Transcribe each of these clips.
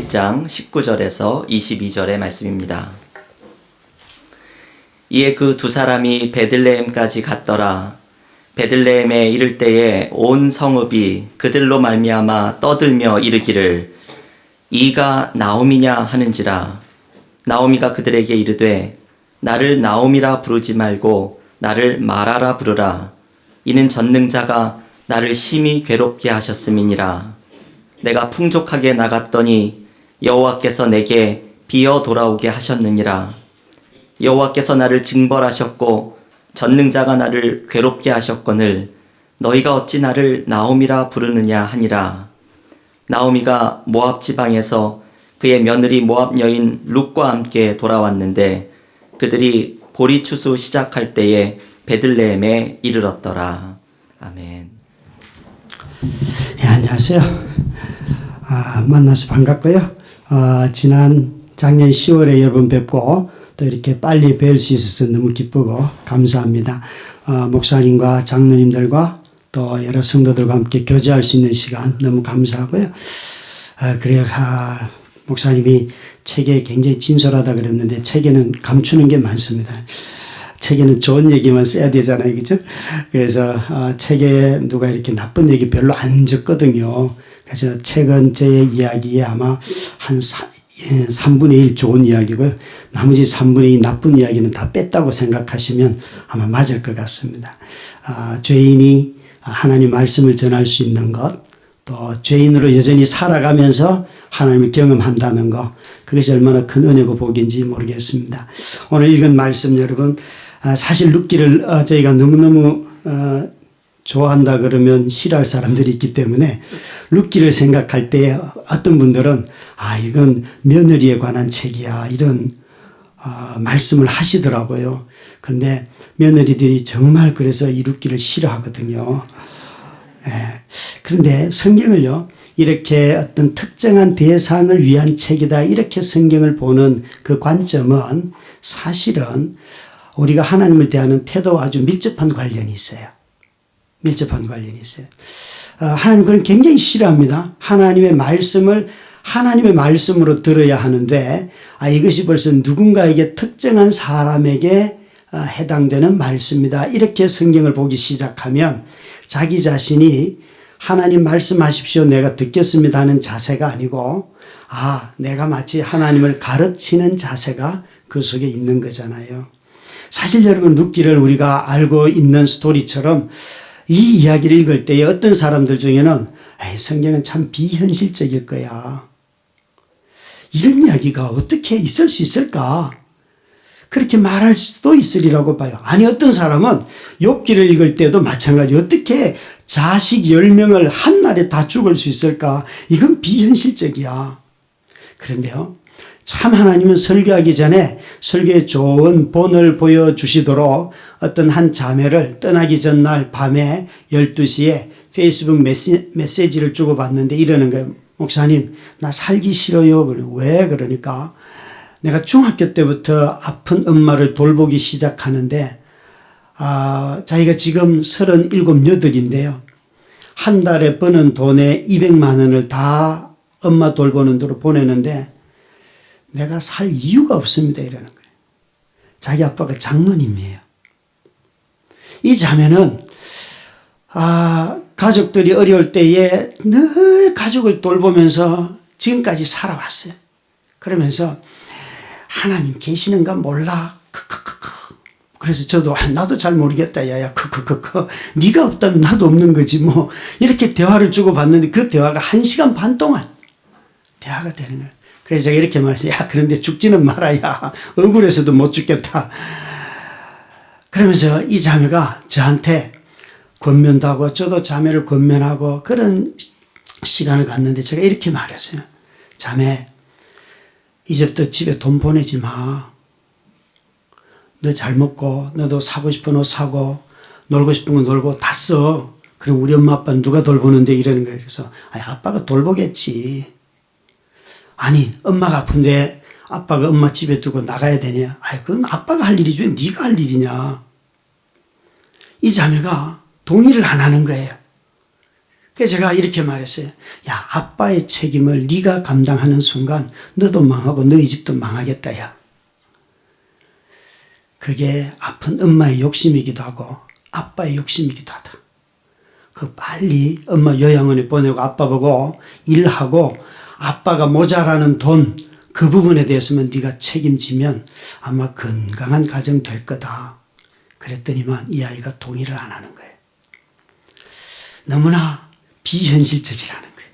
1장 19절에서 22절의 말씀입니다. 이에 그 두 사람이 베들레헴까지 갔더라. 베들레헴에 이를 때에 온 성읍이 그들로 말미암아 떠들며 이르기를 이가 나오미냐 하는지라. 나오미가 그들에게 이르되 나를 나오미라 부르지 말고 나를 마라라 부르라. 이는 전능자가 나를 심히 괴롭게 하셨음이니라. 내가 풍족하게 나갔더니 여호와께서 내게 비어 돌아오게 하셨느니라. 여호와께서 나를 징벌하셨고 전능자가 나를 괴롭게 하셨거늘 너희가 어찌 나를 나오미라 부르느냐 하니라. 나오미가 모압 지방에서 그의 며느리 모압 여인 룻과 함께 돌아왔는데 그들이 보리 추수 시작할 때에 베들레헴에 이르렀더라. 아멘. 네, 안녕하세요. 만나서 반갑고요. 지난 작년 10월에 여러분 뵙고 또 이렇게 빨리 뵐 수 있어서 너무 기쁘고 감사합니다. 목사님과 장로님들과 또 여러 성도들과 함께 교제할 수 있는 시간 너무 감사하고요. 그래요. 목사님이 책에 굉장히 진솔하다 그랬는데 책에는 감추는 게 많습니다. 책에는 좋은 얘기만 써야 되잖아요. 그죠? 그래서 책에 누가 이렇게 나쁜 얘기 별로 안 적거든요. 그래서 책은 제 이야기에 아마 한 3분의 1 좋은 이야기고요. 나머지 3분의 2 나쁜 이야기는 다 뺐다고 생각하시면 아마 맞을 것 같습니다. 죄인이 하나님 말씀을 전할 수 있는 것, 또 죄인으로 여전히 살아가면서 하나님을 경험한다는 것, 그것이 얼마나 큰 은혜고 복인지 모르겠습니다. 오늘 읽은 말씀 여러분, 사실 룻기를 저희가 너무너무 좋아한다 그러면 싫어할 사람들이 있기 때문에 룻기를 생각할 때 어떤 분들은 이건 며느리에 관한 책이야 이런 말씀을 하시더라고요. 그런데 며느리들이 정말 그래서 이 룻기를 싫어하거든요. 그런데 성경을요 이렇게 어떤 특정한 대상을 위한 책이다 이렇게 성경을 보는 그 관점은 사실은 우리가 하나님을 대하는 태도와 아주 밀접한 관련이 있어요. 밀접한 관련이 있어요. 하나님 그건 굉장히 싫어합니다. 하나님의 말씀을 하나님의 말씀으로 들어야 하는데 이것이 벌써 누군가에게 특정한 사람에게 해당되는 말씀이다. 이렇게 성경을 보기 시작하면 자기 자신이 하나님 말씀하십시오. 내가 듣겠습니다 하는 자세가 아니고 내가 마치 하나님을 가르치는 자세가 그 속에 있는 거잖아요. 사실 여러분 룻기를 우리가 알고 있는 스토리처럼 이 이야기를 읽을 때에 어떤 사람들 중에는 성경은 참 비현실적일 거야. 이런 이야기가 어떻게 있을 수 있을까? 그렇게 말할 수도 있으리라고 봐요. 아니 어떤 사람은 욥기를 읽을 때도 마찬가지. 어떻게 자식 10명을 한 날에 다 죽을 수 있을까? 이건 비현실적이야. 그런데요. 참 하나님은 설교하기 전에 설교에 좋은 본을 보여주시도록 어떤 한 자매를 떠나기 전날 밤에 12시에 페이스북 메시지를 주고받는데 이러는 거예요. 목사님 나 살기 싫어요. 왜? 그러니까 내가 중학교 때부터 아픈 엄마를 돌보기 시작하는데 자기가 지금 37, 8인데요. 한 달에 버는 돈에 200만 원을 다 엄마 돌보는 데로 보내는데 내가 살 이유가 없습니다. 이러는 거예요. 자기 아빠가 장로님이에요. 이 자매는 가족들이 어려울 때에 늘 가족을 돌보면서 지금까지 살아왔어요. 그러면서 하나님 계시는가 몰라. 그래서 저도 나도 잘 모르겠다. 야야 네가 없다면 나도 없는 거지 뭐. 이렇게 대화를 주고받는데 그 대화가 1시간 반 동안 대화가 되는 거예요. 그래서 제가 이렇게 말했어요. 그런데 죽지는 말아야 억울해서도 못 죽겠다. 그러면서 이 자매가 저한테 권면도 하고 저도 자매를 권면하고 그런 시간을 갖는데 제가 이렇게 말했어요. 자매 이제부터 집에 돈 보내지 마. 너 잘 먹고 너도 사고 싶은 옷 사고 놀고 싶은 거 놀고 다 써. 그럼 우리 엄마 아빠는 누가 돌보는데 이러는 거예요. 그래서 아빠가 돌보겠지. 아니 엄마가 아픈데 아빠가 엄마 집에 두고 나가야 되냐. 그건 아빠가 할 일이지 왜 네가 할 일이냐. 이 자매가 동의를 안 하는 거예요. 그래서 제가 이렇게 말했어요. 야, 아빠의 책임을 네가 감당하는 순간 너도 망하고 너희 집도 망하겠다, 야. 그게 아픈 엄마의 욕심이기도 하고 아빠의 욕심이기도 하다. 그 빨리 엄마 요양원에 보내고 아빠 보고 일하고 아빠가 모자라는 돈 그 부분에 대해서만 네가 책임지면 아마 건강한 가정 될 거다. 그랬더니만 이 아이가 동의를 안 하는 거예요. 너무나 비현실적이라는 거예요.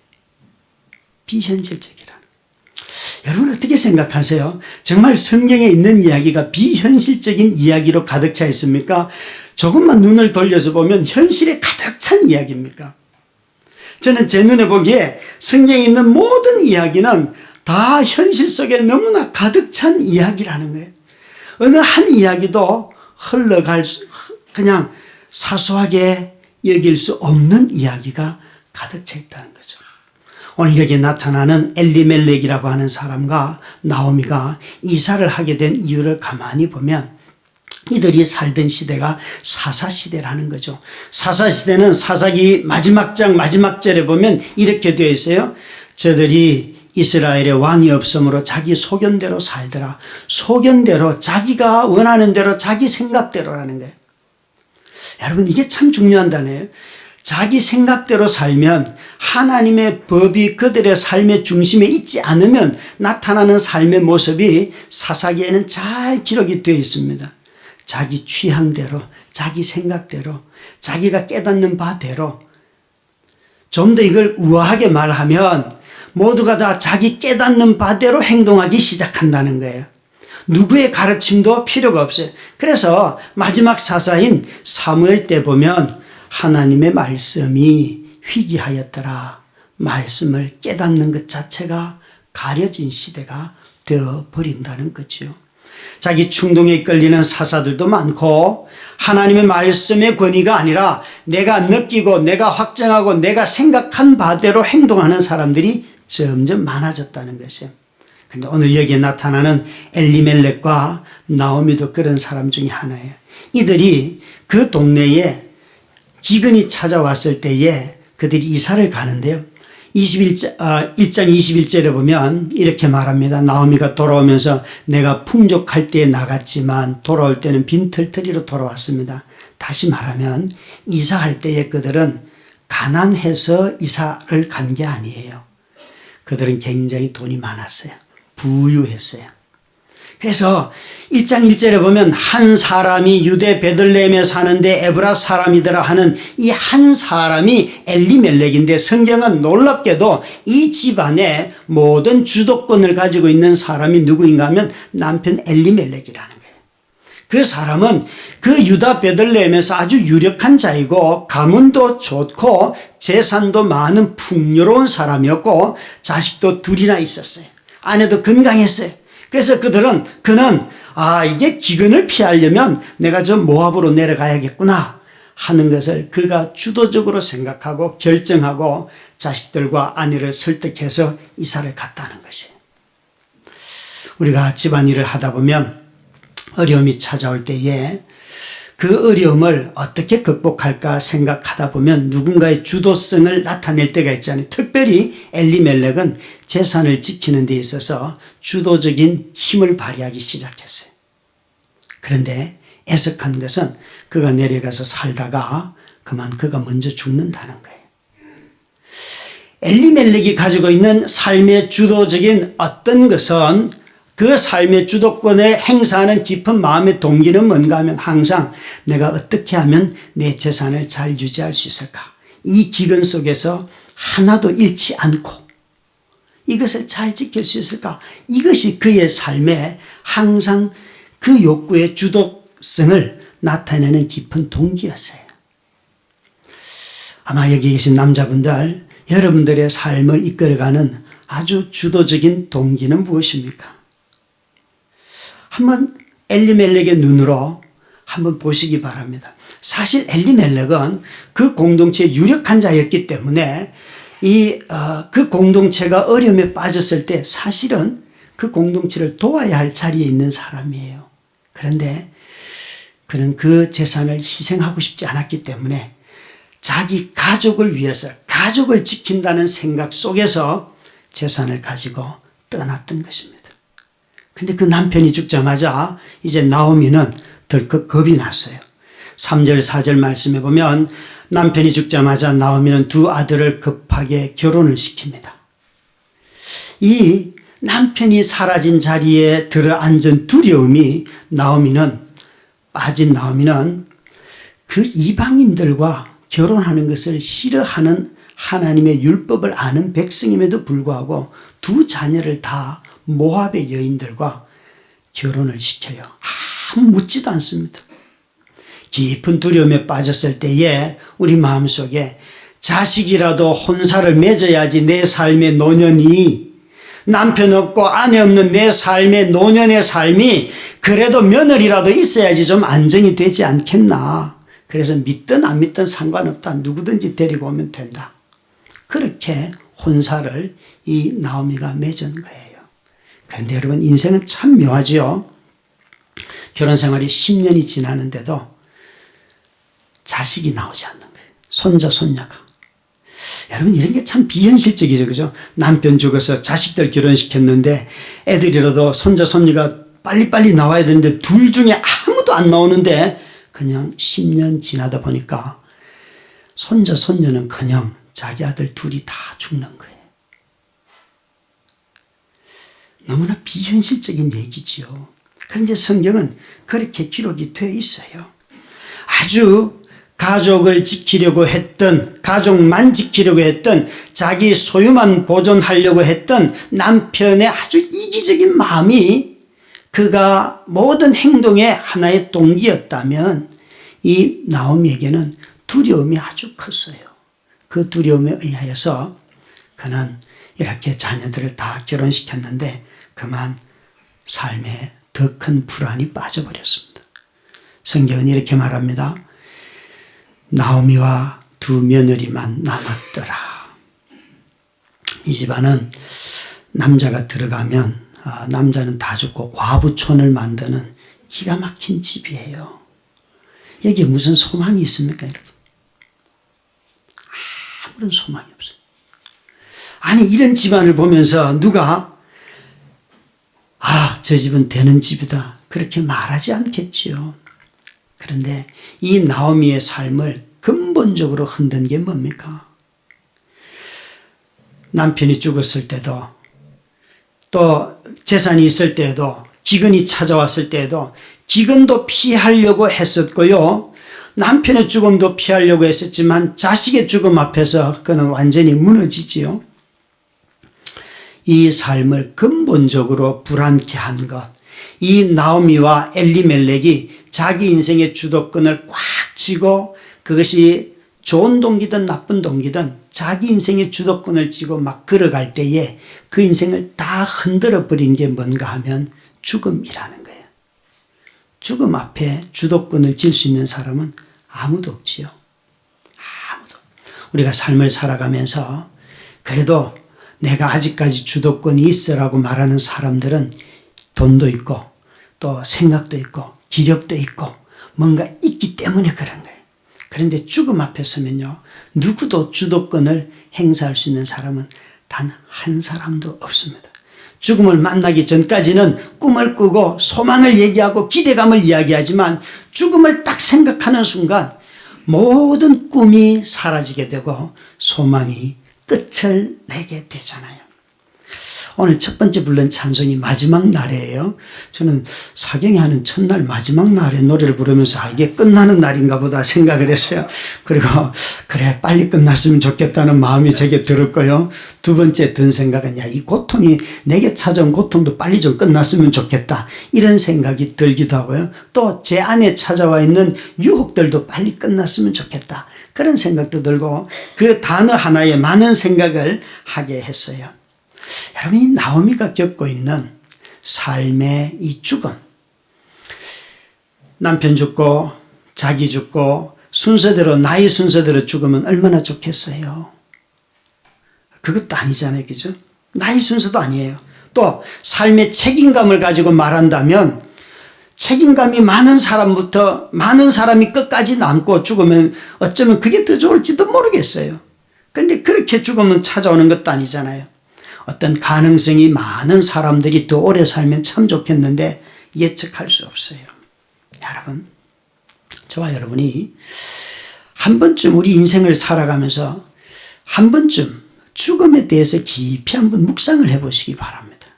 비현실적이라는 거예요. 여러분 어떻게 생각하세요? 정말 성경에 있는 이야기가 비현실적인 이야기로 가득 차 있습니까? 조금만 눈을 돌려서 보면 현실에 가득 찬 이야기입니까? 저는 제 눈에 보기에 성경에 있는 모든 이야기는 다 현실 속에 너무나 가득 찬 이야기라는 거예요. 어느 한 이야기도 그냥 사소하게 여길 수 없는 이야기가 가득 차 있다는 거죠. 오늘 여기 나타나는 엘리멜렉이라고 하는 사람과 나오미가 이사를 하게 된 이유를 가만히 보면 이들이 살던 시대가 사사시대라는 거죠. 사사시대는 사사기 마지막 장 마지막 절에 보면 이렇게 되어 있어요. 저들이 이스라엘의 왕이 없으므로 자기 소견대로 살더라. 소견대로 자기가 원하는 대로 자기 생각대로라는 거예요. 여러분 이게 참 중요한 단어예요. 자기 생각대로 살면 하나님의 법이 그들의 삶의 중심에 있지 않으면 나타나는 삶의 모습이 사사기에는 잘 기록이 되어 있습니다. 자기 취향대로, 자기 생각대로, 자기가 깨닫는 바대로. 좀 더 이걸 우아하게 말하면 모두가 다 자기 깨닫는 바대로 행동하기 시작한다는 거예요. 누구의 가르침도 필요가 없어요. 그래서 마지막 사사인 사무엘 때 보면 하나님의 말씀이 희귀하였더라. 말씀을 깨닫는 것 자체가 가려진 시대가 되어버린다는 거죠. 자기 충동에 이끌리는 사사들도 많고 하나님의 말씀의 권위가 아니라 내가 느끼고 내가 확정하고 내가 생각한 바대로 행동하는 사람들이 점점 많아졌다는 것이에요. 그런데 오늘 여기에 나타나는 엘리멜렉과 나오미도 그런 사람 중에 하나예요. 이들이 그 동네에 기근이 찾아왔을 때에 그들이 이사를 가는데요. 1장 21절에 보면 이렇게 말합니다. 나오미가 돌아오면서 내가 풍족할 때에 나갔지만 돌아올 때는 빈털터리로 돌아왔습니다. 다시 말하면 이사할 때에 그들은 가난해서 이사를 간 게 아니에요. 그들은 굉장히 돈이 많았어요. 부유했어요. 그래서 1장 1절에 보면 한 사람이 유대 베들레헴에 사는데 에브라 사람이더라 하는 이 한 사람이 엘리멜렉인데 성경은 놀랍게도 이 집안의 모든 주도권을 가지고 있는 사람이 누구인가 하면 남편 엘리멜렉이라는 거예요. 그 사람은 그 유다 베들레헴에서 아주 유력한 자이고 가문도 좋고 재산도 많은 풍요로운 사람이었고 자식도 둘이나 있었어요. 아내도 건강했어요. 그래서 그는 이게 기근을 피하려면 내가 저 모압으로 내려가야겠구나 하는 것을 그가 주도적으로 생각하고 결정하고 자식들과 아내를 설득해서 이사를 갔다는 것이에요. 우리가 집안일을 하다 보면 어려움이 찾아올 때에 그 어려움을 어떻게 극복할까 생각하다 보면 누군가의 주도성을 나타낼 때가 있잖아요. 특별히 엘리멜렉은 재산을 지키는 데 있어서 주도적인 힘을 발휘하기 시작했어요. 그런데 애석한 것은 그가 내려가서 살다가 그만 그가 먼저 죽는다는 거예요. 엘리멜렉이 가지고 있는 삶의 주도적인 어떤 것은 그 삶의 주도권에 행사하는 깊은 마음의 동기는 뭔가 하면 항상 내가 어떻게 하면 내 재산을 잘 유지할 수 있을까? 이 기근 속에서 하나도 잃지 않고 이것을 잘 지킬 수 있을까? 이것이 그의 삶에 항상 그 욕구의 주도성을 나타내는 깊은 동기였어요. 아마 여기 계신 남자분들, 여러분들의 삶을 이끌어가는 아주 주도적인 동기는 무엇입니까? 한번 엘리멜렉의 눈으로 한번 보시기 바랍니다. 사실 엘리멜렉은 그 공동체의 유력한 자였기 때문에 그 공동체가 어려움에 빠졌을 때 사실은 그 공동체를 도와야 할 자리에 있는 사람이에요. 그런데 그는 그 재산을 희생하고 싶지 않았기 때문에 자기 가족을 위해서 가족을 지킨다는 생각 속에서 재산을 가지고 떠났던 것입니다. 근데 그 남편이 죽자마자 이제 나오미는 덜컥 겁이 났어요. 3절 4절 말씀해 보면 남편이 죽자마자 나오미는 두 아들을 급하게 결혼을 시킵니다. 이 남편이 사라진 자리에 들어앉은 두려움이 빠진 나오미는 그 이방인들과 결혼하는 것을 싫어하는 하나님의 율법을 아는 백성임에도 불구하고 두 자녀를 다 모압의 여인들과 결혼을 시켜요. 아무 묻지도 않습니다. 깊은 두려움에 빠졌을 때에 우리 마음속에 자식이라도 혼사를 맺어야지 내 삶의 노년이, 남편 없고 아내 없는 내 삶의 노년의 삶이 그래도 며느리라도 있어야지 좀 안정이 되지 않겠나. 그래서 믿든 안 믿든 상관없다. 누구든지 데리고 오면 된다. 그렇게 혼사를 이 나오미가 맺은 거예요. 그런데 여러분, 인생은 참 묘하지요. 결혼 생활이 10년이 지나는데도 자식이 나오지 않는 거예요. 손자, 손녀가. 여러분, 이런 게 참 비현실적이죠. 그죠? 남편 죽어서 자식들 결혼시켰는데 애들이라도 손자, 손녀가 빨리빨리 나와야 되는데 둘 중에 아무도 안 나오는데 그냥 10년 지나다 보니까 손자, 손녀는 그냥 자기 아들 둘이 다 죽는 거예요. 너무나 비현실적인 얘기지요. 그런데 성경은 그렇게 기록이 되어 있어요. 아주 가족을 지키려고 했던, 가족만 지키려고 했던, 자기 소유만 보존하려고 했던 남편의 아주 이기적인 마음이 그가 모든 행동의 하나의 동기였다면 이 나오미에게는 두려움이 아주 컸어요. 그 두려움에 의하여서 그는 이렇게 자녀들을 다 결혼시켰는데 그만 삶에 더 큰 불안이 빠져버렸습니다. 성경은 이렇게 말합니다. 나오미와 두 며느리만 남았더라. 이 집안은 남자가 들어가면 남자는 다 죽고 과부촌을 만드는 기가 막힌 집이에요. 여기에 무슨 소망이 있습니까, 여러분? 아무런 소망이 없어요. 아니, 이런 집안을 보면서 누가 저 집은 되는 집이다 그렇게 말하지 않겠지요. 그런데 이 나오미의 삶을 근본적으로 흔든 게 뭡니까? 남편이 죽었을 때도, 또 재산이 있을 때에도, 기근이 찾아왔을 때에도 기근도 피하려고 했었고요. 남편의 죽음도 피하려고 했었지만 자식의 죽음 앞에서 그는 완전히 무너지지요. 이 삶을 근본적으로 불안케 한 것, 이 나오미와 엘리멜렉이 자기 인생의 주도권을 꽉 쥐고, 그것이 좋은 동기든 나쁜 동기든 자기 인생의 주도권을 쥐고 막 걸어갈 때에 그 인생을 다 흔들어 버린 게 뭔가 하면 죽음이라는 거예요. 죽음 앞에 주도권을 쥘 수 있는 사람은 아무도 없지요. 아무도. 우리가 삶을 살아가면서 그래도 내가 아직까지 주도권이 있어라고 말하는 사람들은 돈도 있고 또 생각도 있고 기력도 있고 뭔가 있기 때문에 그런 거예요. 그런데 죽음 앞에 서면요, 누구도 주도권을 행사할 수 있는 사람은 단 한 사람도 없습니다. 죽음을 만나기 전까지는 꿈을 꾸고 소망을 얘기하고 기대감을 이야기하지만 죽음을 딱 생각하는 순간 모든 꿈이 사라지게 되고 소망이 끝을 내게 되잖아요. 오늘 첫 번째 부른 찬송이 마지막 날이에요. 저는 사경이 하는 첫날 마지막 날에 노래를 부르면서 이게 끝나는 날인가 보다 생각을 했어요. 그리고 그래 빨리 끝났으면 좋겠다는 마음이 제게 들었고요. 두 번째 든 생각은 이 고통이 내게 찾아온 고통도 빨리 좀 끝났으면 좋겠다 이런 생각이 들기도 하고요. 또 제 안에 찾아와 있는 유혹들도 빨리 끝났으면 좋겠다 그런 생각도 들고 그 단어 하나에 많은 생각을 하게 했어요. 여러분, 이 나오미가 겪고 있는 삶의 이 죽음, 남편 죽고 자기 죽고 순서대로 나이 순서대로 죽으면 얼마나 좋겠어요. 그것도 아니잖아요, 그죠? 나이 순서도 아니에요. 또 삶의 책임감을 가지고 말한다면 책임감이 많은 사람부터 많은 사람이 끝까지 남고 죽으면 어쩌면 그게 더 좋을지도 모르겠어요. 그런데 그렇게 죽으면 찾아오는 것도 아니잖아요. 어떤 가능성이 많은 사람들이 더 오래 살면 참 좋겠는데 예측할 수 없어요. 여러분, 저와 여러분이 한 번쯤 우리 인생을 살아가면서 한 번쯤 죽음에 대해서 깊이 한번 묵상을 해보시기 바랍니다.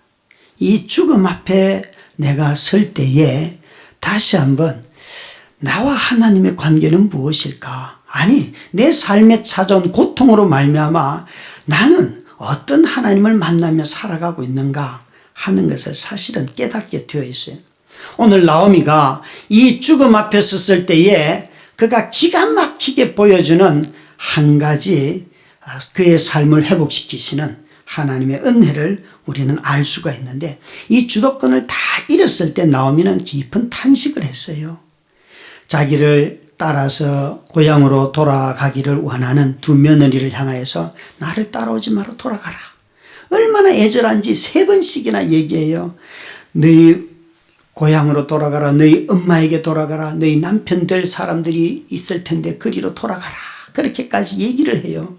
이 죽음 앞에 내가 설 때에 다시 한번 나와 하나님의 관계는 무엇일까? 아니, 내 삶에 찾아온 고통으로 말미암아 나는 어떤 하나님을 만나며 살아가고 있는가 하는 것을 사실은 깨닫게 되어 있어요. 오늘 나오미가 이 죽음 앞에 섰을 때에 그가 기가 막히게 보여주는 한 가지 그의 삶을 회복시키시는 하나님의 은혜를 우리는 알 수가 있는데, 이 주도권을 다 잃었을 때 나오미는 깊은 탄식을 했어요. 자기를 따라서 고향으로 돌아가기를 원하는 두 며느리를 향하여서 나를 따라오지 마라, 돌아가라. 얼마나 애절한지 3번씩이나 얘기해요. 너희 고향으로 돌아가라, 너희 엄마에게 돌아가라, 너희 남편 될 사람들이 있을 텐데 그리로 돌아가라. 그렇게까지 얘기를 해요.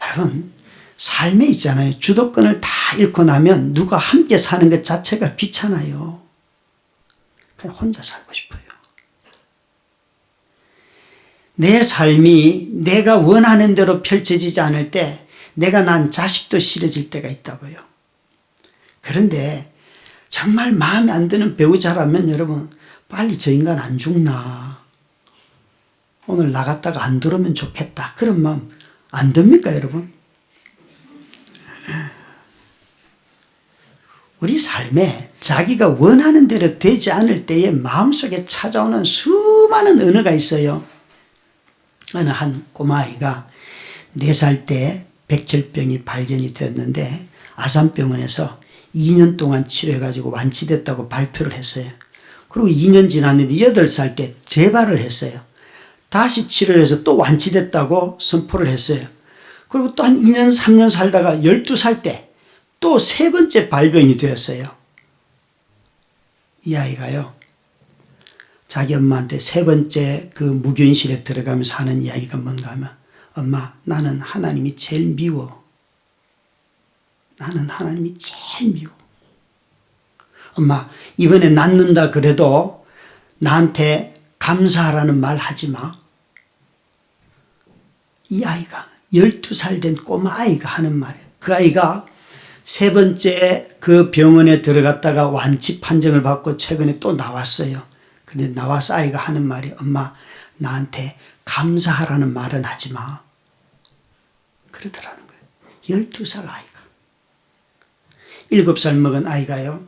여러분, 삶에 있잖아요. 주도권을 다 잃고 나면 누가 함께 사는 것 자체가 귀찮아요. 그냥 혼자 살고 싶어요. 내 삶이 내가 원하는 대로 펼쳐지지 않을 때 내가 난 자식도 싫어질 때가 있다고요. 그런데 정말 마음에 안 드는 배우자라면 여러분, 빨리 저 인간 안 죽나, 오늘 나갔다가 안 들어오면 좋겠다, 그런 마음 안 듭니까 여러분? 우리 삶에 자기가 원하는 대로 되지 않을 때에 마음속에 찾아오는 수많은 언어가 있어요. 어느 한 꼬마아이가 4살 때 백혈병이 발견이 되었는데 아산병원에서 2년 동안 치료해가지고 완치됐다고 발표를 했어요. 그리고 2년 지났는데 8살 때 재발을 했어요. 다시 치료를 해서 또 완치됐다고 선포를 했어요. 그리고 또 한 2년 3년 살다가 12살 때 또 3번째 발병이 되었어요. 이 아이가요, 자기 엄마한테 3번째 그 무균실에 들어가면서 하는 이야기가 뭔가 하면, 엄마, 나는 하나님이 제일 미워. 나는 하나님이 제일 미워. 엄마, 이번에 낫는다 그래도 나한테 감사하라는 말 하지 마. 이 아이가 12살 된 꼬마 아이가 하는 말이에요. 그 아이가 3번째 그 병원에 들어갔다가 완치 판정을 받고 최근에 또 나왔어요. 근데 나와서 아이가 하는 말이, 엄마, 나한테 감사하라는 말은 하지 마. 그러더라는 거예요. 12살 아이가. 7살 먹은 아이가요,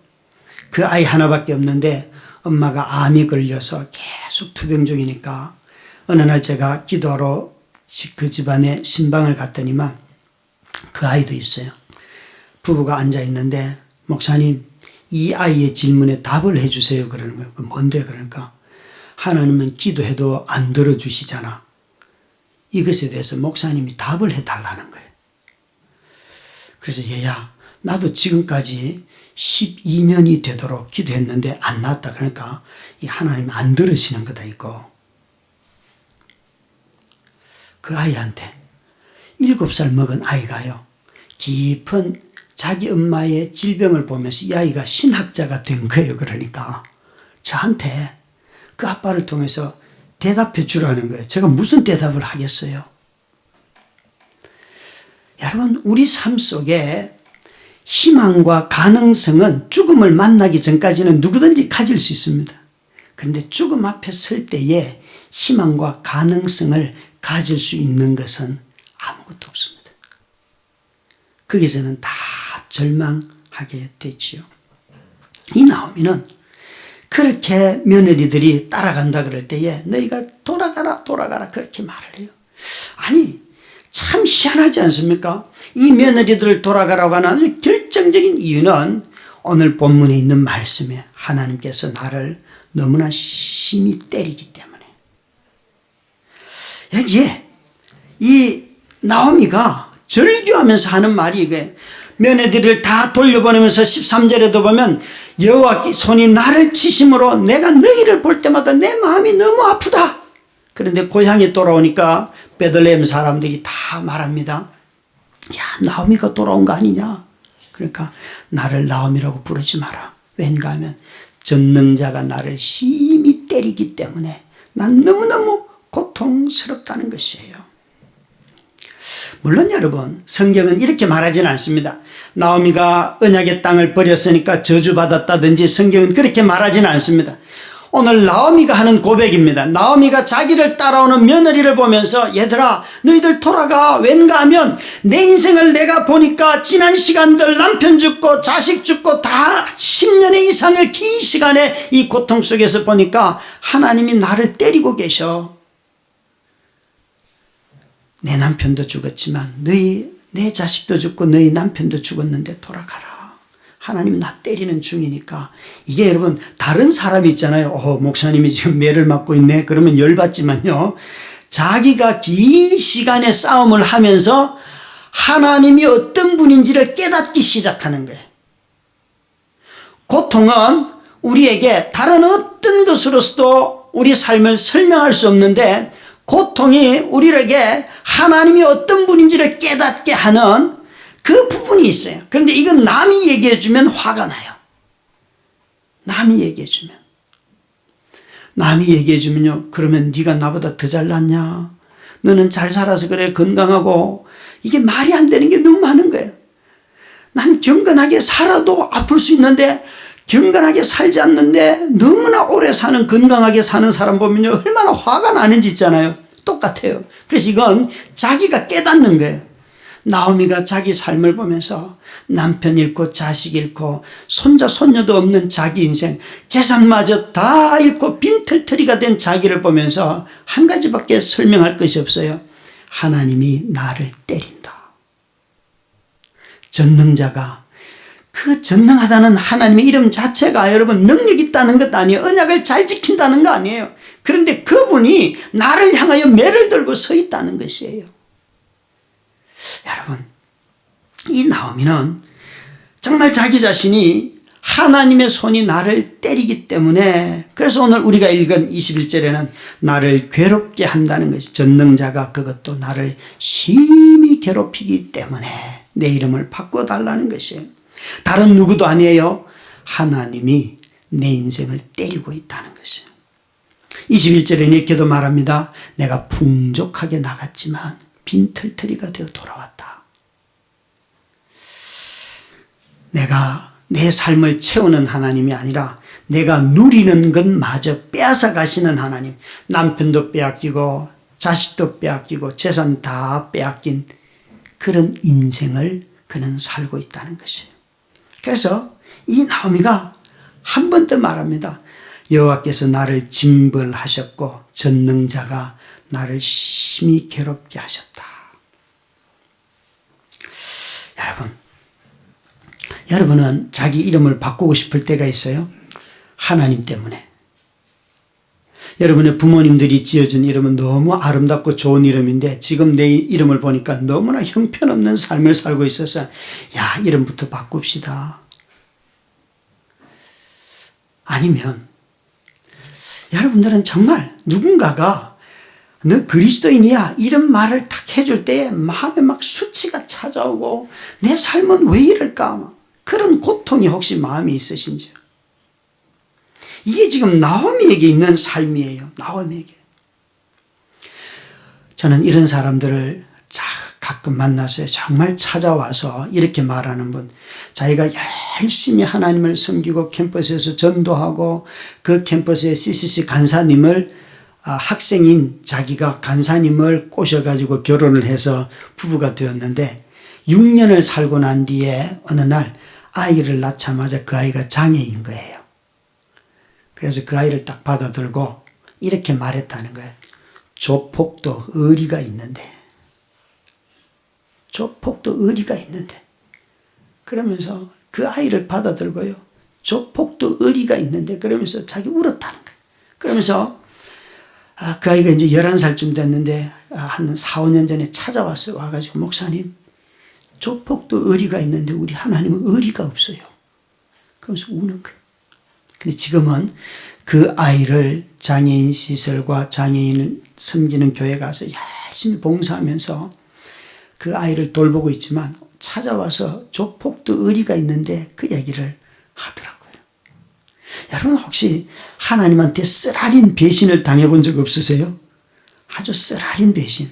그 아이 하나밖에 없는데 엄마가 암이 걸려서 계속 투병 중이니까 어느 날 제가 기도하러 그 집안에 신방을 갔더니만 그 아이도 있어요. 부부가 앉아 있는데, 목사님, 이 아이의 질문에 답을 해주세요. 그러는 거예요. 뭔데? 그러니까, 하나님은 기도해도 안 들어주시잖아. 이것에 대해서 목사님이 답을 해달라는 거예요. 그래서 얘야, 나도 지금까지 12년이 되도록 기도했는데 안 나왔다. 그러니까 이 하나님 안 들으시는 거다 이거. 그 아이한테 7살 먹은 아이가요, 깊은 자기 엄마의 질병을 보면서 이 아이가 신학자가 된 거예요. 그러니까 저한테 그 아빠를 통해서 대답해 주라는 거예요. 제가 무슨 대답을 하겠어요? 여러분, 우리 삶 속에 희망과 가능성은 죽음을 만나기 전까지는 누구든지 가질 수 있습니다. 그런데 죽음 앞에 설 때에 희망과 가능성을 가질 수 있는 것은 아무것도 없습니다. 거기서는 다 절망하게 되지요. 이 나오미는 그렇게 며느리들이 따라간다 그럴 때에 너희가 돌아가라 돌아가라 그렇게 말을 해요. 아니, 참 희한하지 않습니까? 이 며느리들을 돌아가라고 하는 아주 결정적인 이유는 오늘 본문에 있는 말씀에 하나님께서 나를 너무나 심히 때리기 때문에. 여기에 이 나오미가 절규하면서 하는 말이 이게, 며느리를 다 돌려보내면서 13절에도 보면 여호와께 손이 나를 치심으로 내가 너희를 볼 때마다 내 마음이 너무 아프다. 그런데 고향에 돌아오니까 베들레헴 사람들이 다 말합니다. 야, 나오미가 돌아온 거 아니냐? 그러니까 나를 나오미라고 부르지 마라. 왠가 하면 전능자가 나를 심히 때리기 때문에 난 너무너무 고통스럽다는 것이에요. 물론 여러분, 성경은 이렇게 말하지는 않습니다. 나오미가 언약의 땅을 버렸으니까 저주받았다든지 성경은 그렇게 말하지는 않습니다. 오늘 나오미가 하는 고백입니다. 나오미가 자기를 따라오는 며느리를 보면서 얘들아 너희들 돌아가. 왠가 하면 내 인생을 내가 보니까 지난 시간들 남편 죽고 자식 죽고 다 10년의 이상을 긴 시간에 이 고통 속에서 보니까 하나님이 나를 때리고 계셔. 내 남편도 죽었지만 내 자식도 죽고 너희 남편도 죽었는데 돌아가라. 하나님 나 때리는 중이니까. 이게 여러분 다른 사람이 있잖아요. 목사님이 지금 매를 맞고 있네. 그러면 열받지만요. 자기가 긴 시간의 싸움을 하면서 하나님이 어떤 분인지를 깨닫기 시작하는 거예요. 고통은 우리에게 다른 어떤 것으로서도 우리 삶을 설명할 수 없는데 고통이 우리에게 하나님이 어떤 분인지를 깨닫게 하는 그 부분이 있어요. 그런데 이건 남이 얘기해 주면 화가 나요. 남이 얘기해 주면. 남이 얘기해 주면요. 그러면 네가 나보다 더 잘났냐? 너는 잘 살아서 그래 건강하고. 이게 말이 안 되는 게 너무 많은 거예요. 난 경건하게 살아도 아플 수 있는데 경건하게 살지 않는데 너무나 오래 사는 건강하게 사는 사람 보면요. 얼마나 화가 나는지 있잖아요. 똑같아요. 그래서 이건 자기가 깨닫는 거예요. 나오미가 자기 삶을 보면서 남편 잃고 자식 잃고 손자 손녀도 없는 자기 인생 재산마저 다 잃고 빈털터리가 된 자기를 보면서 한 가지밖에 설명할 것이 없어요. 하나님이 나를 때린다. 전능자가 그 전능하다는 하나님의 이름 자체가 여러분 능력 있다는 것 아니에요. 언약을 잘 지킨다는 거 아니에요. 그런데 그분이 나를 향하여 매를 들고 서 있다는 것이에요. 여러분, 이 나오미는 정말 자기 자신이 하나님의 손이 나를 때리기 때문에 그래서 오늘 우리가 읽은 21절에는 나를 괴롭게 한다는 것이 전능자가 그것도 나를 심히 괴롭히기 때문에 내 이름을 바꿔달라는 것이에요. 다른 누구도 아니에요. 하나님이 내 인생을 때리고 있다는 것이에요. 21절에는 이렇게도 말합니다. 내가 풍족하게 나갔지만 빈털터리가 되어 돌아왔다. 내가 내 삶을 채우는 하나님이 아니라 내가 누리는 것마저 빼앗아 가시는 하나님. 남편도 빼앗기고 자식도 빼앗기고 재산 다 빼앗긴 그런 인생을 그는 살고 있다는 것이에요. 그래서 이 나오미가 한 번 더 말합니다. 여호와께서 나를 징벌하셨고 전능자가 나를 심히 괴롭게 하셨다. 여러분은 자기 이름을 바꾸고 싶을 때가 있어요? 하나님 때문에. 여러분의 부모님들이 지어준 이름은 너무 아름답고 좋은 이름인데 지금 내 이름을 보니까 너무나 형편없는 삶을 살고 있어서 야, 이름부터 바꿉시다. 아니면 여러분들은 정말 누군가가 너 그리스도인이야 이런 말을 딱 해줄 때에 마음에 막 수치가 찾아오고 내 삶은 왜 이럴까 그런 고통이 혹시 마음에 있으신지요? 이게 지금 나오미에게 있는 삶이에요. 나오미에게. 저는 이런 사람들을 가끔 만나서 정말 찾아와서 이렇게 말하는 분, 자기가 열심히 하나님을 섬기고 캠퍼스에서 전도하고 그 캠퍼스의 CCC 간사님을 학생인 자기가 간사님을 꼬셔가지고 결혼을 해서 부부가 되었는데 6년을 살고 난 뒤에 어느 날 아이를 낳자마자 그 아이가 장애인 거예요. 그래서 그 아이를 딱 받아들고 이렇게 말했다는 거예요. 조폭도 의리가 있는데. 조폭도 의리가 있는데. 그러면서 그 아이를 받아들고요. 조폭도 의리가 있는데 그러면서 자기 울었다는 거예요. 그러면서 그 아이가 이제 11살쯤 됐는데 한 4, 5년 전에 찾아왔어요. 와가지고 목사님 조폭도 의리가 있는데 우리 하나님은 의리가 없어요. 그러면서 우는 거예요. 근데 지금은 그 아이를 장애인 시설과 장애인을 섬기는 교회 가서 열심히 봉사하면서 그 아이를 돌보고 있지만 찾아와서 조폭도 의리가 있는데 그 얘기를 하더라고요. 여러분 혹시 하나님한테 쓰라린 배신을 당해본 적 없으세요? 아주 쓰라린 배신.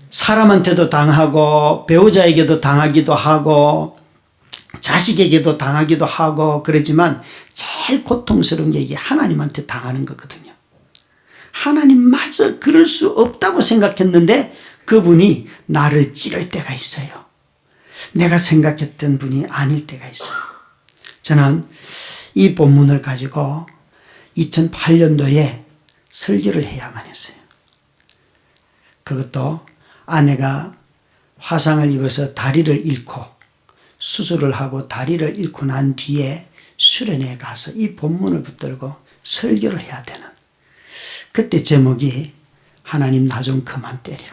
사람한테도 당하고 배우자에게도 당하기도 하고 자식에게도 당하기도 하고 그러지만 제일 고통스러운 게 이게 하나님한테 당하는 거거든요. 하나님마저 그럴 수 없다고 생각했는데 그분이 나를 찌를 때가 있어요. 내가 생각했던 분이 아닐 때가 있어요. 저는 이 본문을 가지고 2008년도에 설교를 해야만 했어요. 그것도 아내가 화상을 입어서 다리를 잃고 수술을 하고 다리를 잃고 난 뒤에 수련회에 가서 이 본문을 붙들고 설교를 해야 되는, 그때 제목이 하나님 나 좀 그만 때려.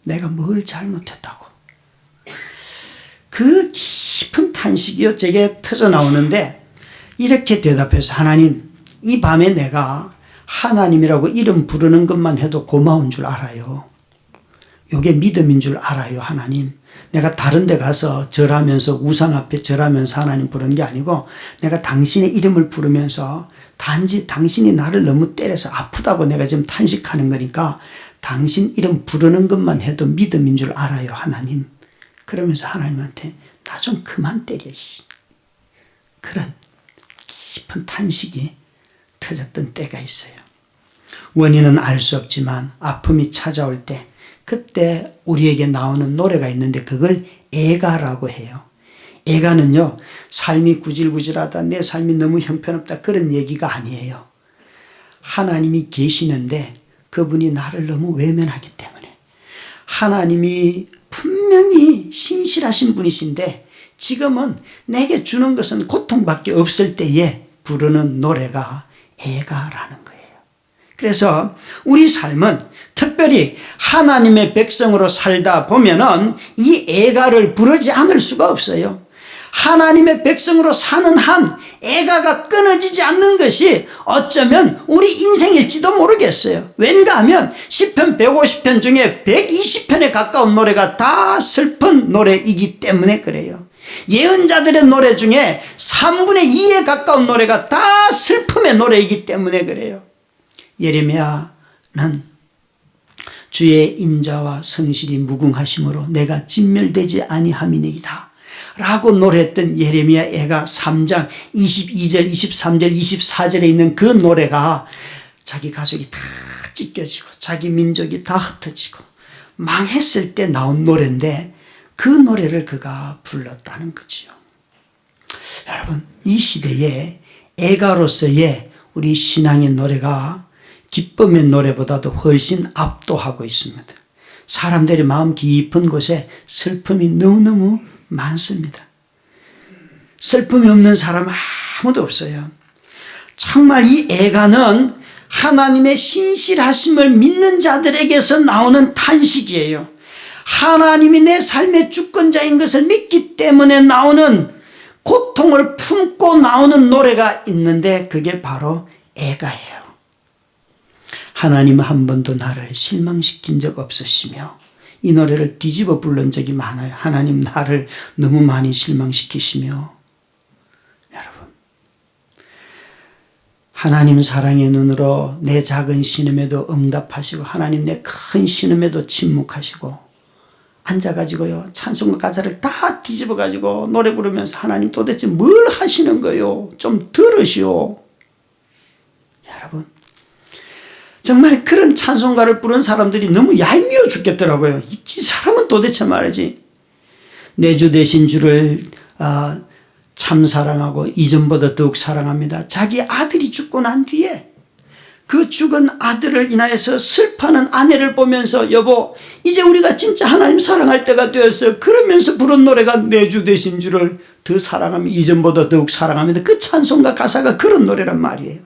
내가 뭘 잘못했다고. 그 깊은 탄식이요 제게 터져 나오는데 이렇게 대답해서, 하나님 이 밤에 내가 하나님이라고 이름 부르는 것만 해도 고마운 줄 알아요. 이게 믿음인 줄 알아요. 하나님, 내가 다른 데 가서 절하면서 우상 앞에 절하면서 하나님 부르는 게 아니고 내가 당신의 이름을 부르면서 단지 당신이 나를 너무 때려서 아프다고 내가 지금 탄식하는 거니까 당신 이름 부르는 것만 해도 믿음인 줄 알아요. 하나님. 그러면서 하나님한테 나 좀 그만 때려. 그런 깊은 탄식이 터졌던 때가 있어요. 원인은 알 수 없지만 아픔이 찾아올 때 그때 우리에게 나오는 노래가 있는데 그걸 애가라고 해요. 애가는요, 삶이 구질구질하다, 내 삶이 너무 형편없다, 그런 얘기가 아니에요. 하나님이 계시는데 그분이 나를 너무 외면하기 때문에, 하나님이 분명히 신실하신 분이신데 지금은 내게 주는 것은 고통밖에 없을 때에 부르는 노래가 애가라는 거예요. 그래서 우리 삶은 특별히 하나님의 백성으로 살다 보면은 이 애가를 부르지 않을 수가 없어요. 하나님의 백성으로 사는 한 애가가 끊어지지 않는 것이 어쩌면 우리 인생일지도 모르겠어요. 왠가 하면 시편 150편 중에 120편에 가까운 노래가 다 슬픈 노래이기 때문에 그래요. 예언자들의 노래 중에 3분의 2에 가까운 노래가 다 슬픔의 노래이기 때문에 그래요. 예레미야는 주의 인자와 성실이 무궁하심으로 내가 진멸되지 아니함이니이다 라고 노래했던 예레미야 애가 3장 22절, 23절, 24절에 있는 그 노래가 자기 가족이 다 찢겨지고 자기 민족이 다 흩어지고 망했을 때 나온 노래인데 그 노래를 그가 불렀다는 거지요. 여러분, 이 시대에 애가로서의 우리 신앙의 노래가 기쁨의 노래보다도 훨씬 압도하고 있습니다. 사람들의 마음 깊은 곳에 슬픔이 너무너무 많습니다. 슬픔이 없는 사람은 아무도 없어요. 정말 이 애가는 하나님의 신실하심을 믿는 자들에게서 나오는 탄식이에요. 하나님이 내 삶의 주권자인 것을 믿기 때문에 나오는, 고통을 품고 나오는 노래가 있는데 그게 바로 애가예요. 하나님은 한 번도 나를 실망시킨 적 없으시며, 이 노래를 뒤집어 부른 적이 많아요. 하나님 나를 너무 많이 실망시키시며. 여러분, 하나님 사랑의 눈으로 내 작은 신음에도 응답하시고 하나님 내 큰 신음에도 침묵하시고 앉아가지고요 찬송가 가사를 다 뒤집어가지고 노래 부르면서 하나님 도대체 뭘 하시는 거요? 좀 들으시오. 여러분, 정말 그런 찬송가를 부른 사람들이 너무 얄미워 죽겠더라고요. 이 사람은 도대체 말이지, 내 주 되신 주를 참 사랑하고 이전보다 더욱 사랑합니다. 자기 아들이 죽고 난 뒤에 그 죽은 아들을 인하여서 슬퍼하는 아내를 보면서 여보 이제 우리가 진짜 하나님 사랑할 때가 되었어요. 그러면서 부른 노래가 내 주 되신 주를 더 사랑하며 이전보다 더욱 사랑합니다. 그 찬송가 가사가 그런 노래란 말이에요.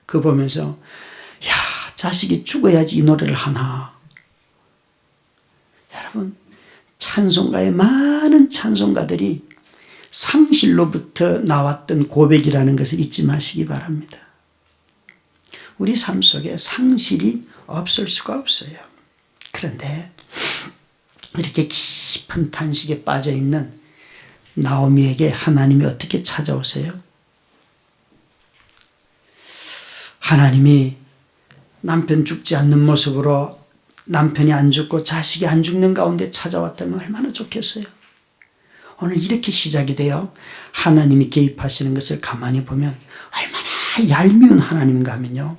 그거 보면서 야, 자식이 죽어야지 이 노래를 하나. 여러분, 찬송가의 많은 찬송가들이 상실로부터 나왔던 고백이라는 것을 잊지 마시기 바랍니다. 우리 삶 속에 상실이 없을 수가 없어요. 그런데 이렇게 깊은 탄식에 빠져 있는 나오미에게 하나님이 어떻게 찾아오세요? 하나님이 남편 죽지 않는 모습으로 남편이 안 죽고 자식이 안 죽는 가운데 찾아왔다면 얼마나 좋겠어요. 오늘 이렇게 시작이 돼요. 하나님이 개입하시는 것을 가만히 보면 얼마나 얄미운 하나님인가 하면요.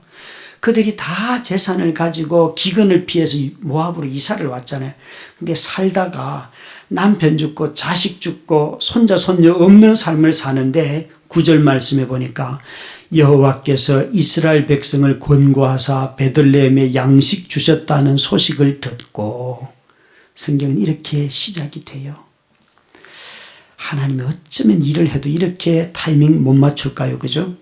그들이 다 재산을 가지고 기근을 피해서 모압으로 이사를 왔잖아요. 근데 살다가 남편 죽고 자식 죽고 손자 손녀 없는 삶을 사는데 9절 말씀해 보니까 여호와께서 이스라엘 백성을 권고하사 베들레헴에 양식 주셨다는 소식을 듣고 성경은 이렇게 시작이 돼요. 하나님이 어쩌면 일을 해도 이렇게 타이밍 못 맞출까요? 그죠?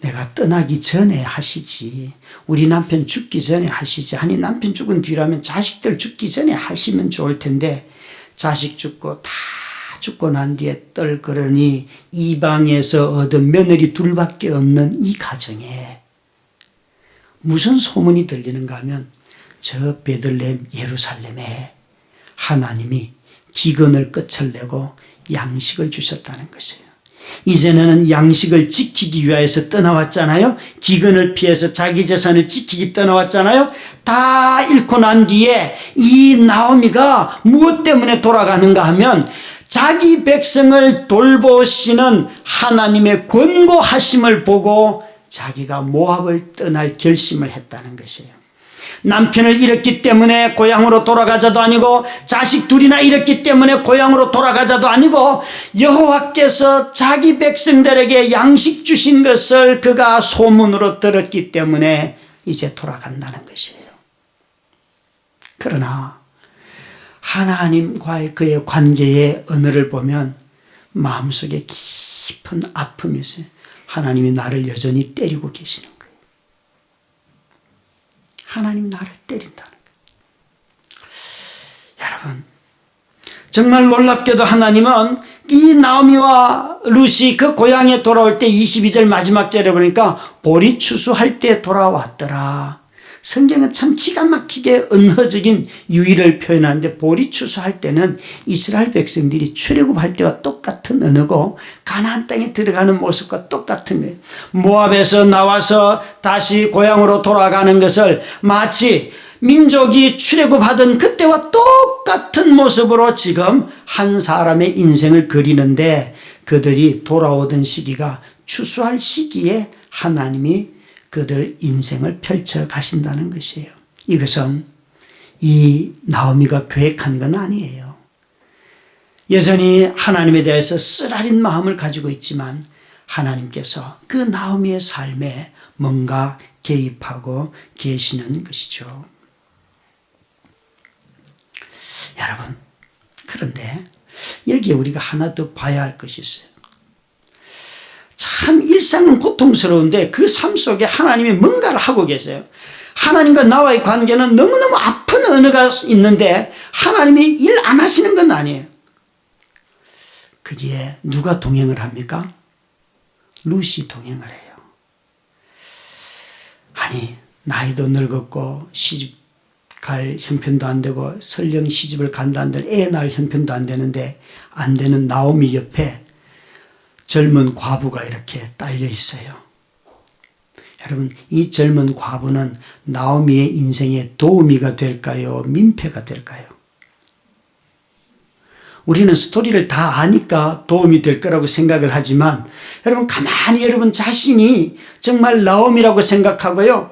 내가 떠나기 전에 하시지. 우리 남편 죽기 전에 하시지. 아니 남편 죽은 뒤라면 자식들 죽기 전에 하시면 좋을 텐데 자식 죽고 다 죽고 난 뒤에 떨그러니 이방에서 얻은 며느리 둘밖에 없는 이 가정에 무슨 소문이 들리는가 하면 저 베들레헴 예루살렘에 하나님이 기근을 끝을내고 양식을 주셨다는 것이에요. 이전에는 양식을 지키기 위해서 떠나왔잖아요. 기근을 피해서 자기 재산을 지키기 떠나왔잖아요. 다 잃고 난 뒤에 이 나오미가 무엇 때문에 돌아가는가 하면 자기 백성을 돌보시는 하나님의 권고하심을 보고 자기가 모압을 떠날 결심을 했다는 것이에요. 남편을 잃었기 때문에 고향으로 돌아가자도 아니고 자식 둘이나 잃었기 때문에 고향으로 돌아가자도 아니고 여호와께서 자기 백성들에게 양식 주신 것을 그가 소문으로 들었기 때문에 이제 돌아간다는 것이에요. 그러나 하나님과의 그의 관계의 언어를 보면 마음속에 깊은 아픔이 있어요. 하나님이 나를 여전히 때리고 계시는 거예요. 하나님 나를 때린다는 거예요. 여러분, 정말 놀랍게도 하나님은 이 나오미와 룻이 그 고향에 돌아올 때 22절 마지막 절에 보니까 보리 추수할 때 돌아왔더라. 성경은 참 기가 막히게 은허적인 유의를 표현하는데 보리 추수할 때는 이스라엘 백성들이 출애굽할 때와 똑같은 언어고 가나안 땅에 들어가는 모습과 똑같은 거예요. 모압에서 나와서 다시 고향으로 돌아가는 것을 마치 민족이 출애굽하던 그때와 똑같은 모습으로 지금 한 사람의 인생을 그리는데 그들이 돌아오던 시기가 추수할 시기에 하나님이 그들 인생을 펼쳐 가신다는 것이에요. 이것은 이 나오미가 계획한 건 아니에요. 여전히 하나님에 대해서 쓰라린 마음을 가지고 있지만 하나님께서 그 나오미의 삶에 뭔가 개입하고 계시는 것이죠. 여러분, 그런데 여기에 우리가 하나 더 봐야 할 것이 있어요. 참 일상은 고통스러운데 그 삶 속에 하나님이 뭔가를 하고 계세요. 하나님과 나와의 관계는 너무너무 아픈 언어가 있는데 하나님이 일 안 하시는 건 아니에요. 거기에 누가 동행을 합니까? 룻이 동행을 해요. 아니 나이도 늙었고 시집 갈 형편도 안 되고 설령 시집을 간다는데 애 낳을 형편도 안 되는데 안 되는 나오미 옆에 젊은 과부가 이렇게 딸려 있어요. 여러분, 이 젊은 과부는 나오미의 인생에 도우미가 될까요? 민폐가 될까요? 우리는 스토리를 다 아니까 도움이 될 거라고 생각을 하지만 여러분 가만히 여러분 자신이 정말 나오미라고 생각하고요.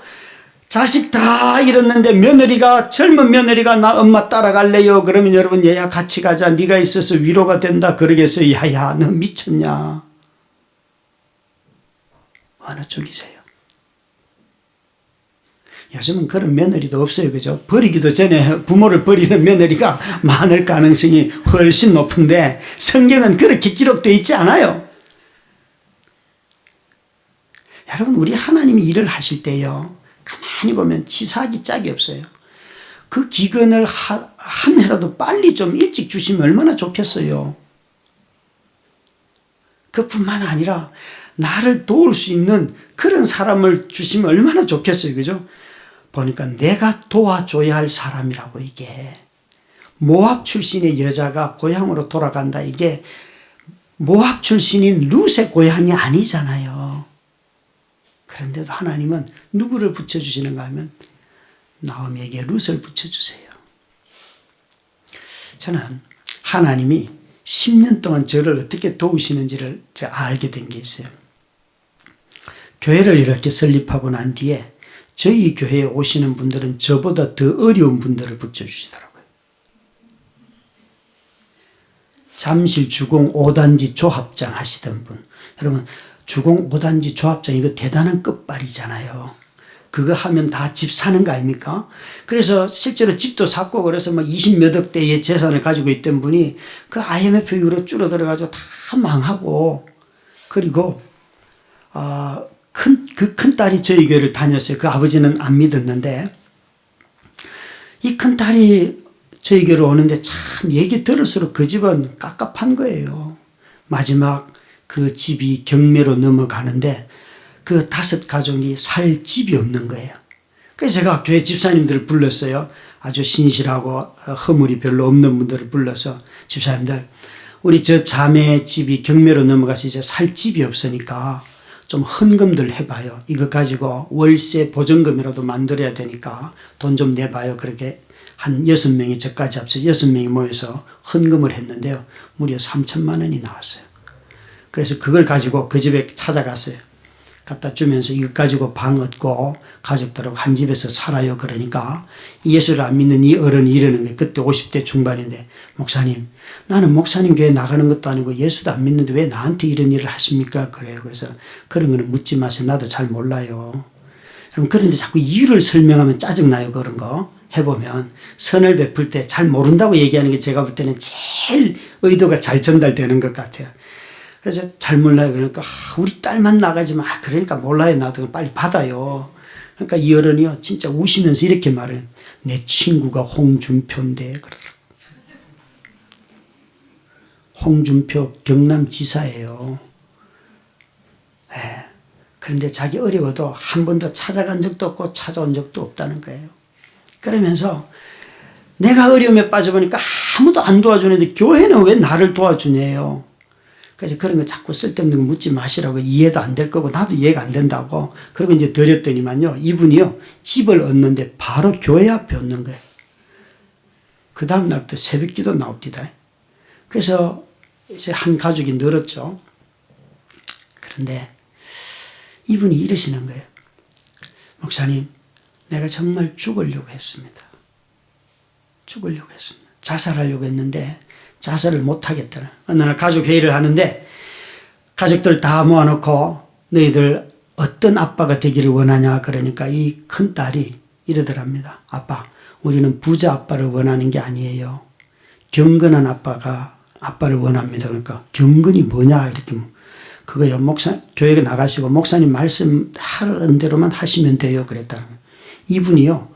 자식 다 잃었는데 며느리가 젊은 며느리가 나 엄마 따라갈래요? 그러면 여러분 얘야 같이 가자. 네가 있어서 위로가 된다. 그러겠어요. 야야 너 미쳤냐? 어느 쪽이세요? 요즘은 그런 며느리도 없어요. 그죠? 버리기도 전에 부모를 버리는 며느리가 많을 가능성이 훨씬 높은데 성경은 그렇게 기록되어 있지 않아요. 여러분 우리 하나님이 일을 하실 때요. 가만히 보면 치사하기 짝이 없어요. 그 기근을 한 해라도 빨리 좀 일찍 주시면 얼마나 좋겠어요. 그뿐만 아니라 나를 도울 수 있는 그런 사람을 주시면 얼마나 좋겠어요. 그죠? 보니까 내가 도와줘야 할 사람이라고. 이게 모압 출신의 여자가 고향으로 돌아간다. 이게 모압 출신인 룻의 고향이 아니잖아요. 그런데도 하나님은 누구를 붙여주시는가 하면 나오미에게 룻을 붙여주세요. 저는 하나님이 10년 동안 저를 어떻게 도우시는지를 제가 알게 된 게 있어요. 교회를 이렇게 설립하고 난 뒤에 저희 교회에 오시는 분들은 저보다 더 어려운 분들을 붙여주시더라고요. 잠실 주공 5단지 조합장 하시던 분. 여러분, 주공 5단지 조합장 이거 대단한 끝발이잖아요. 그거 하면 다 집 사는 거 아닙니까? 그래서 실제로 집도 샀고 그래서 막 20몇억 대의 재산을 가지고 있던 분이 그 IMF 이후로 줄어들어가지고 다 망하고, 그리고 큰 딸이 저희 교회를 다녔어요. 그 아버지는 안 믿었는데 이 큰 딸이 저희 교회로 오는데 참 얘기 들을수록 그 집은 깝깝한 거예요. 마지막 그 집이 경매로 넘어가는데 그 5 가족이 살 집이 없는 거예요. 그래서 제가 교회 집사님들을 불렀어요. 아주 신실하고 허물이 별로 없는 분들을 불러서, 집사님들, 우리 저 자매 집이 경매로 넘어가서 이제 살 집이 없으니까 좀 헌금들 해봐요. 이거 가지고 월세 보증금이라도 만들어야 되니까 돈 좀 내봐요. 그렇게 한 6명이 저까지 합쳐 6명이 모여서 헌금을 했는데요. 무려 3천만 원이 나왔어요. 그래서 그걸 가지고 그 집에 찾아갔어요. 갖다 주면서 이것 가지고 방 얻고 가족들하고 한 집에서 살아요. 그러니까 예수를 안 믿는 이 어른이 이러는 거예요. 그때 50대 중반인데, 목사님, 나는 목사님 교회 나가는 것도 아니고 예수도 안 믿는데 왜 나한테 이런 일을 하십니까? 그래요. 그래서 그런 거는 묻지 마세요. 나도 잘 몰라요. 그런데 자꾸 이유를 설명하면 짜증나요. 그런 거 해보면 선을 베풀 때 잘 모른다고 얘기하는 게 제가 볼 때는 제일 의도가 잘 전달되는 것 같아요. 그래서 잘 몰라요. 그러니까 우리 딸만 나가지만 그러니까 몰라요. 나도 빨리 받아요. 그러니까 이 어른이요 진짜 우시면서 이렇게 말해요. 내 친구가 홍준표인데 그러더라고요. 홍준표 경남지사예요. 네. 그런데 자기 어려워도 한 번도 찾아간 적도 없고 찾아온 적도 없다는 거예요. 그러면서 내가 어려움에 빠져보니까 아무도 안 도와주는데 교회는 왜 나를 도와주냐요. 그래서 그런 거 자꾸 쓸데없는 거 묻지 마시라고. 이해도 안 될 거고 나도 이해가 안 된다고. 그리고 이제 드렸더니만요, 이분이요 집을 얻는데 바로 교회 앞에 얻는 거예요. 그 다음 날부터 새벽기도 나옵니다. 그래서 이제 한 가족이 늘었죠. 그런데 이분이 이러시는 거예요. 목사님, 내가 정말 죽으려고 했습니다. 죽으려고 했습니다. 자살하려고 했는데 자살을 못하겠더라. 어느 날 가족 회의를 하는데 가족들 다 모아놓고 너희들 어떤 아빠가 되기를 원하냐 그러니까 이 큰딸이 이러더랍니다. 아빠, 우리는 부자 아빠를 원하는 게 아니에요. 경건한 아빠를 원합니다. 그러니까 경건이 뭐냐 이렇게. 그거요, 교회에 나가시고 목사님 말씀하는 대로만 하시면 돼요. 그랬다. 이분이요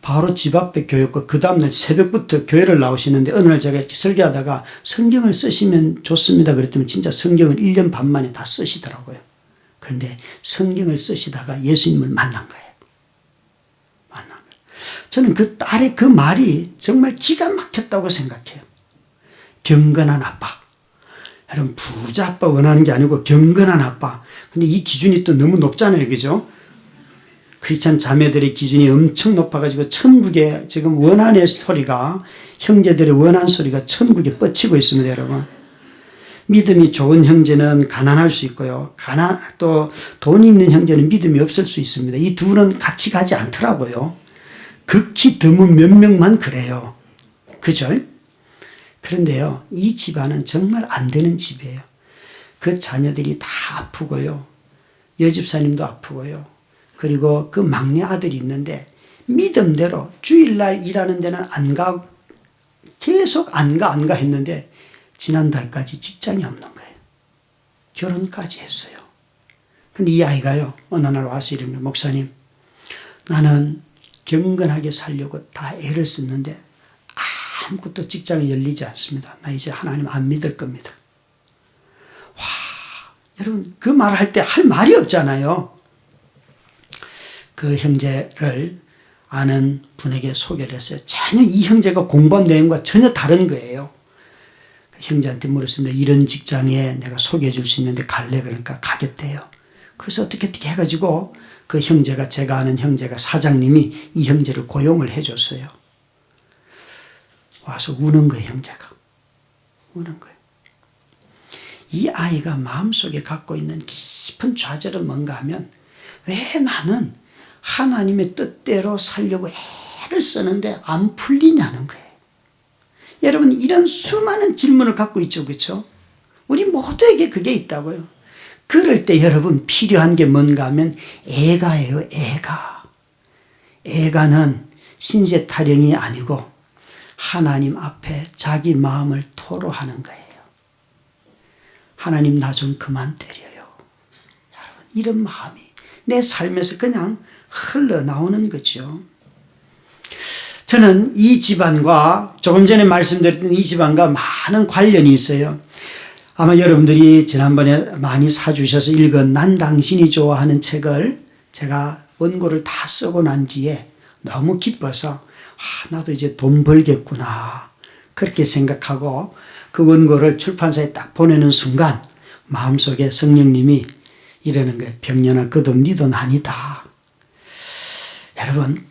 바로 집 앞에 교회였고 그 다음날 새벽부터 교회를 나오시는데 어느 날 제가 이렇게 설교하다가 성경을 쓰시면 좋습니다 그랬더니 진짜 성경을 1년 반 만에 다 쓰시더라고요. 그런데 성경을 쓰시다가 예수님을 만난 거예요. 저는 그 딸의 그 말이 정말 기가 막혔다고 생각해요. 경건한 아빠. 여러분, 부자 아빠 원하는 게 아니고 경건한 아빠. 근데 이 기준이 또 너무 높잖아요. 그죠? 크리스찬 자매들의 기준이 엄청 높아가지고 천국에 지금 원한의 소리가, 형제들의 원한 소리가 천국에 뻗치고 있습니다. 여러분, 믿음이 좋은 형제는 가난할 수 있고요, 또 돈 있는 형제는 믿음이 없을 수 있습니다. 이 둘은 같이 가지 않더라고요. 극히 드문 몇 명만 그래요. 그죠? 그런데요, 이 집안은 정말 안 되는 집이에요. 그 자녀들이 다 아프고요, 여집사님도 아프고요, 그리고 그 막내 아들이 있는데 믿음대로 주일날 일하는 데는 안 가, 계속 안 가 했는데 지난달까지 직장이 없는 거예요. 결혼까지 했어요. 근데 이 아이가요 어느 날 와서 이럽니다. 목사님, 나는 경건하게 살려고 다 애를 썼는데 아무것도 직장이 열리지 않습니다. 나 이제 하나님 안 믿을 겁니다. 와, 여러분 그 말할 때 할 말이 없잖아요. 그 형제를 아는 분에게 소개를 했어요. 전혀 이 형제가 공부한 내용과 전혀 다른 거예요. 형제한테 물었습니다. 이런 직장에 내가 소개해 줄 수 있는데 갈래? 그러니까 가겠대요. 그래서 어떻게 해가지고 그 형제가, 제가 아는 형제가, 사장님이 이 형제를 고용을 해줬어요. 와서 우는 거예요. 형제가 우는 거예요. 이 아이가 마음속에 갖고 있는 깊은 좌절은 뭔가 하면, 왜 나는 하나님의 뜻대로 살려고 애를 쓰는데 안 풀리냐는 거예요. 여러분 이런 수많은 질문을 갖고 있죠. 그렇죠? 우리 모두에게 그게 있다고요. 그럴 때 여러분 필요한 게 뭔가 하면 애가예요. 애가는 신세 타령이 아니고 하나님 앞에 자기 마음을 토로하는 거예요. 하나님 나 좀 그만 때려요. 여러분 이런 마음이 내 삶에서 그냥 흘러나오는 거죠. 저는 이 집안과, 조금 전에 말씀드렸던 이 집안과 많은 관련이 있어요. 아마 여러분들이 지난번에 많이 사주셔서 읽은 난 당신이 좋아하는 책을 제가 원고를 다 쓰고 난 뒤에 너무 기뻐서 나도 이제 돈 벌겠구나 그렇게 생각하고 그 원고를 출판사에 딱 보내는 순간 마음속에 성령님이 이러는 거예요. 병년아 그 돈 네 돈 아니다. 여러분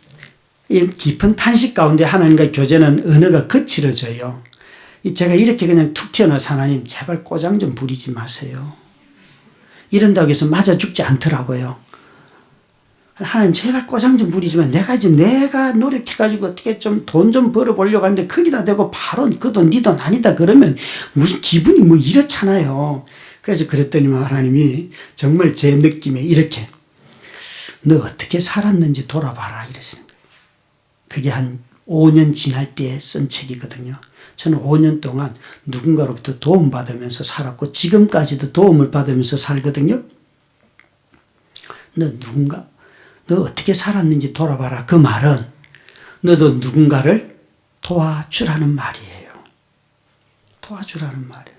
이 깊은 탄식 가운데 하나님과의 교제는 언어가 거칠어져요. 제가 이렇게 그냥 툭 튀어나와서 하나님 제발 꼬장 좀 부리지 마세요. 이런다고 해서 맞아 죽지 않더라고요. 하나님 제발 꼬장 좀 부리지만 내가 노력해가지고 어떻게 좀 돈 좀 벌어보려고 하는데 거기다 대고 바로 그 돈 네 돈 아니다 그러면 무슨 기분이 뭐 이렇잖아요. 그래서 그랬더니만 하나님이 정말 제 느낌에 이렇게 너 어떻게 살았는지 돌아봐라 이러시는 거예요. 그게 한 5년 지날 때 쓴 책이거든요. 저는 5년 동안 누군가로부터 도움받으면서 살았고 지금까지도 도움을 받으면서 살거든요. 너 어떻게 살았는지 돌아봐라. 그 말은 너도 누군가를 도와주라는 말이에요. 도와주라는 말이에요.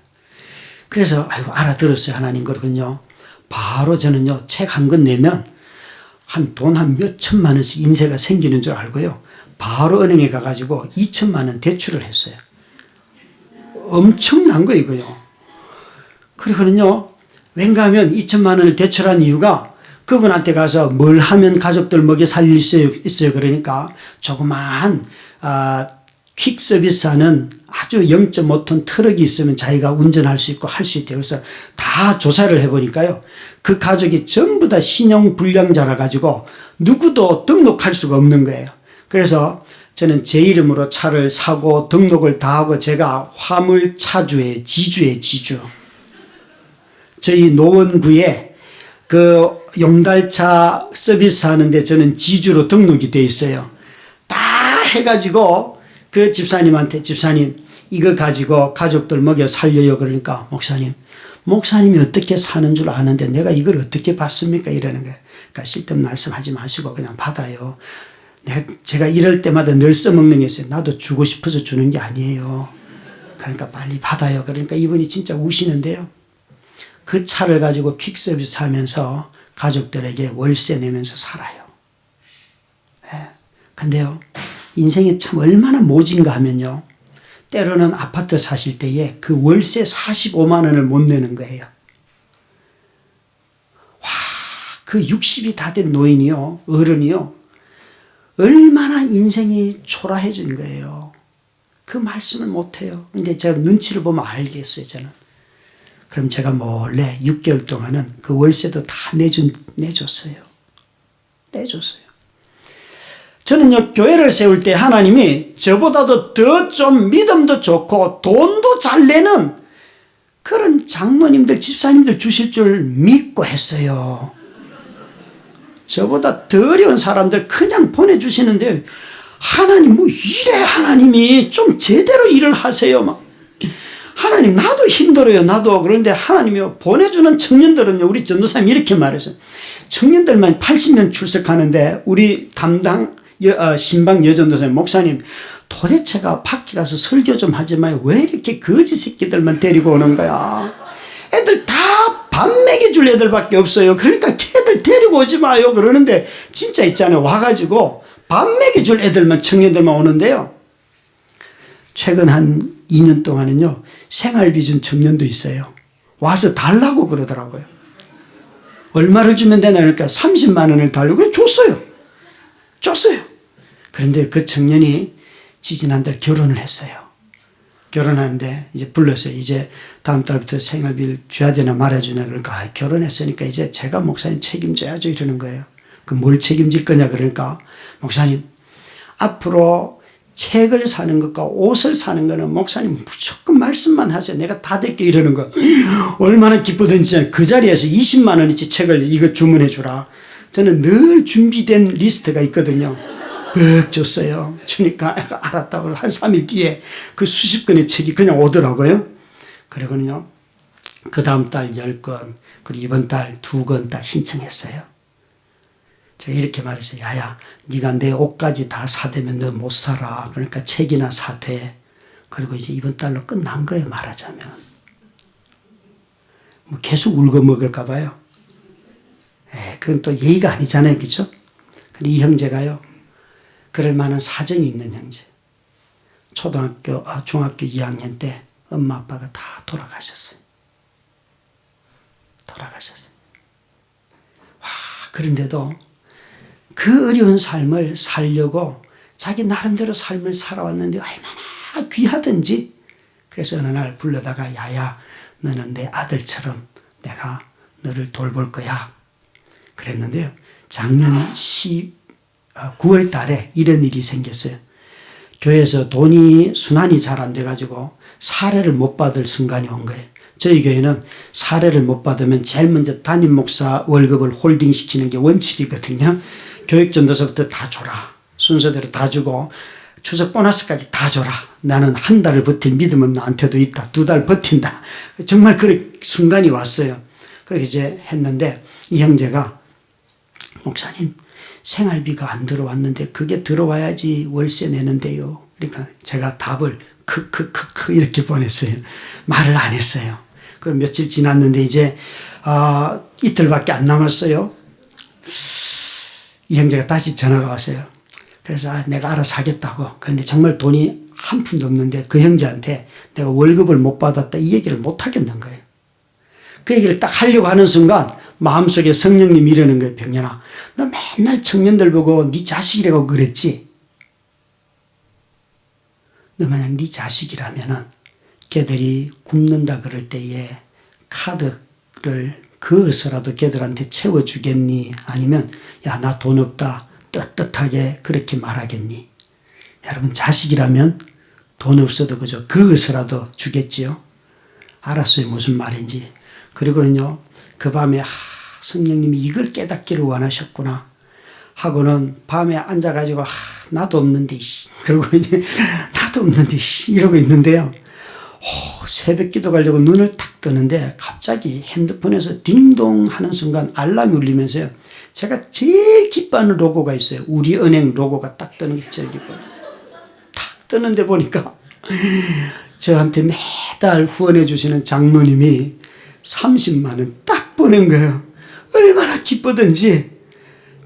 그래서 알아들었어요. 하나님. 그러군요. 바로 저는요 책 한 권 내면 돈 한 몇 천만 원씩 인세가 생기는 줄 알고요. 바로 은행에 가가지고 2천만 원 대출을 했어요. 엄청난 거예요, 이거요. 그러거든요. 왠가 하면 2천만 원을 대출한 이유가 그분한테 가서 뭘 하면 가족들 먹여 살릴 수 있어요. 그러니까 조그마한 퀵 서비스 하는 아주 0.5톤 트럭이 있으면 자기가 운전할 수 있고 할 수 있대요. 그래서 다 조사를 해보니까요. 그 가족이 전부 다 신용 불량자라 가지고 누구도 등록할 수가 없는 거예요. 그래서 저는 제 이름으로 차를 사고 등록을 다 하고 제가 화물차주예요. 지주. 저희 노원구에 그 용달차 서비스 하는데 저는 지주로 등록이 돼 있어요. 다 해가지고 그 집사님한테 집사님 이거 가지고 가족들 먹여 살려요. 그러니까 목사님이 어떻게 사는 줄 아는데 내가 이걸 어떻게 받습니까? 이러는 거예요. 그러니까 쓸데없는 말씀하지 마시고 그냥 받아요. 제가 이럴 때마다 늘 써먹는 게 있어요. 나도 주고 싶어서 주는 게 아니에요. 그러니까 빨리 받아요. 그러니까 이분이 진짜 우시는데요. 그 차를 가지고 퀵서비스 하면서 가족들에게 월세 내면서 살아요. 근데요, 인생이 참 얼마나 모진가 하면요. 때로는 아파트 사실 때에 그 월세 45만 원을 못 내는 거예요. 와, 그 60이 다 된 노인이요, 어른이요. 얼마나 인생이 초라해진 거예요. 그 말씀을 못해요. 근데 제가 눈치를 보면 알겠어요, 저는. 그럼 제가 몰래 6개월 동안은 그 월세도 다 내줬어요. 저는요, 교회를 세울 때 하나님이 저보다도 더 좀 믿음도 좋고 돈도 잘 내는 그런 장로님들, 집사님들 주실 줄 믿고 했어요. 저보다 더 어려운 사람들 그냥 보내주시는데 하나님 뭐 이래 하나님이 좀 제대로 일을 하세요. 막 하나님 나도 힘들어요. 나도. 그런데 하나님이 보내주는 청년들은요. 우리 전도사님이 이렇게 말했어요. 청년들만 80명 출석하는데 우리 담당 신방 여전도사님 목사님 도대체가 밖에 가서 설교 좀 하지 마요. 왜 이렇게 거지 새끼들만 데리고 오는 거야. 애들 다 밥 먹여줄 애들밖에 없어요. 그러니까 걔들 데리고 오지 마요. 그러는데 진짜 있잖아요. 와가지고 밥 먹여줄 애들만, 청년들만 오는데요. 최근 한 2년 동안은요, 생활비 준 청년도 있어요. 와서 달라고 그러더라고요. 얼마를 주면 되나 그러니까 30만 원을 달라고. 그래 줬어요. 그런데 그 청년이 지지난달 결혼을 했어요. 결혼하는데 이제 불렀어요. 이제 다음 달부터 생활비를 줘야 되나 말아주냐. 그러니까 결혼했으니까 이제 제가 목사님 책임져야죠 이러는 거예요. 그 뭘 책임질 거냐 그러니까 목사님 앞으로 책을 사는 것과 옷을 사는 거는 목사님 무조건 말씀만 하세요. 내가 다 될게 이러는 거. 얼마나 기쁘든지 그 자리에서 20만 원어치 책을 이거 주문해 주라. 저는 늘 준비된 리스트가 있거든요. 쓱 줬어요. 주니까 알았다고 한 3일 뒤에 그 수십 권의 책이 그냥 오더라고요. 그리고는요, 그 다음 달 10권, 그리고 이번 달 2권 딱 신청했어요. 제가 이렇게 말했어요. 야야, 네가 내 옷까지 다 사대면 너 못 살아. 그러니까 책이나 사대. 그리고 이제 이번 달로 끝난 거예요, 말하자면. 뭐 계속 울고 먹을까 봐요. 그건 또 예의가 아니잖아요, 그렇죠? 근데 이 형제가요, 그럴 만한 사정이 있는 형제. 중학교 2학년 때 엄마 아빠가 다 돌아가셨어요. 와, 그런데도 그 어려운 삶을 살려고 자기 나름대로 삶을 살아왔는데 얼마나 귀하든지. 그래서 어느 날 불러다가 야야, 너는 내 아들처럼 내가 너를 돌볼 거야. 그랬는데요. 작년 9월 달에 이런 일이 생겼어요. 교회에서 돈이 순환이 잘 안 돼가지고 사례를 못 받을 순간이 온 거예요. 저희 교회는 사례를 못 받으면 제일 먼저 담임 목사 월급을 홀딩시키는 게 원칙이거든요. 교육전도서부터 다 줘라. 순서대로 다 주고 추석 보너스까지 다 줘라. 나는 한 달을 버틸 믿음은 나한테도 있다. 2달 버틴다. 정말 그런 순간이 왔어요. 그렇게 이제 했는데 이 형제가 목사님 생활비가 안 들어왔는데 그게 들어와야지 월세 내는데요. 그러니까 제가 답을 크크크크 이렇게 보냈어요. 말을 안 했어요. 그럼 며칠 지났는데 이제 이틀밖에 안 남았어요. 이 형제가 다시 전화가 왔어요. 그래서 내가 알아서 하겠다고. 그런데 정말 돈이 한 푼도 없는데 그 형제한테 내가 월급을 못 받았다 이 얘기를 못 하겠는 거예요. 그 얘기를 딱 하려고 하는 순간 마음속에 성령님이 이러는 거예요. 병현아, 너 맨날 청년들 보고 네 자식이라고 그랬지? 너 만약 네 자식이라면은 걔들이 굶는다 그럴 때에 카드를 그어서라도 걔들한테 채워주겠니? 아니면 야, 나 돈 없다 떳떳하게 그렇게 말하겠니? 여러분, 자식이라면 돈 없어도 그저 그어서라도 주겠지요? 알았어요, 무슨 말인지. 그리고는요, 그 밤에 성령님이 이걸 깨닫기를 원하셨구나 하고는 밤에 앉아가지고 나도 없는데 그러고 이제 나도 없는데 이러고 있는데요. 새벽 기도 가려고 눈을 탁 뜨는데 갑자기 핸드폰에서 딩동 하는 순간 알람이 울리면서요. 제가 제일 기뻐하는 로고가 있어요. 우리은행 로고가 딱 뜨는 게 제일 기뻐요. 탁 뜨는데 보니까 저한테 매달 후원해 주시는 장로님이 30만 원 딱 보낸 거예요. 얼마나 기쁘든지.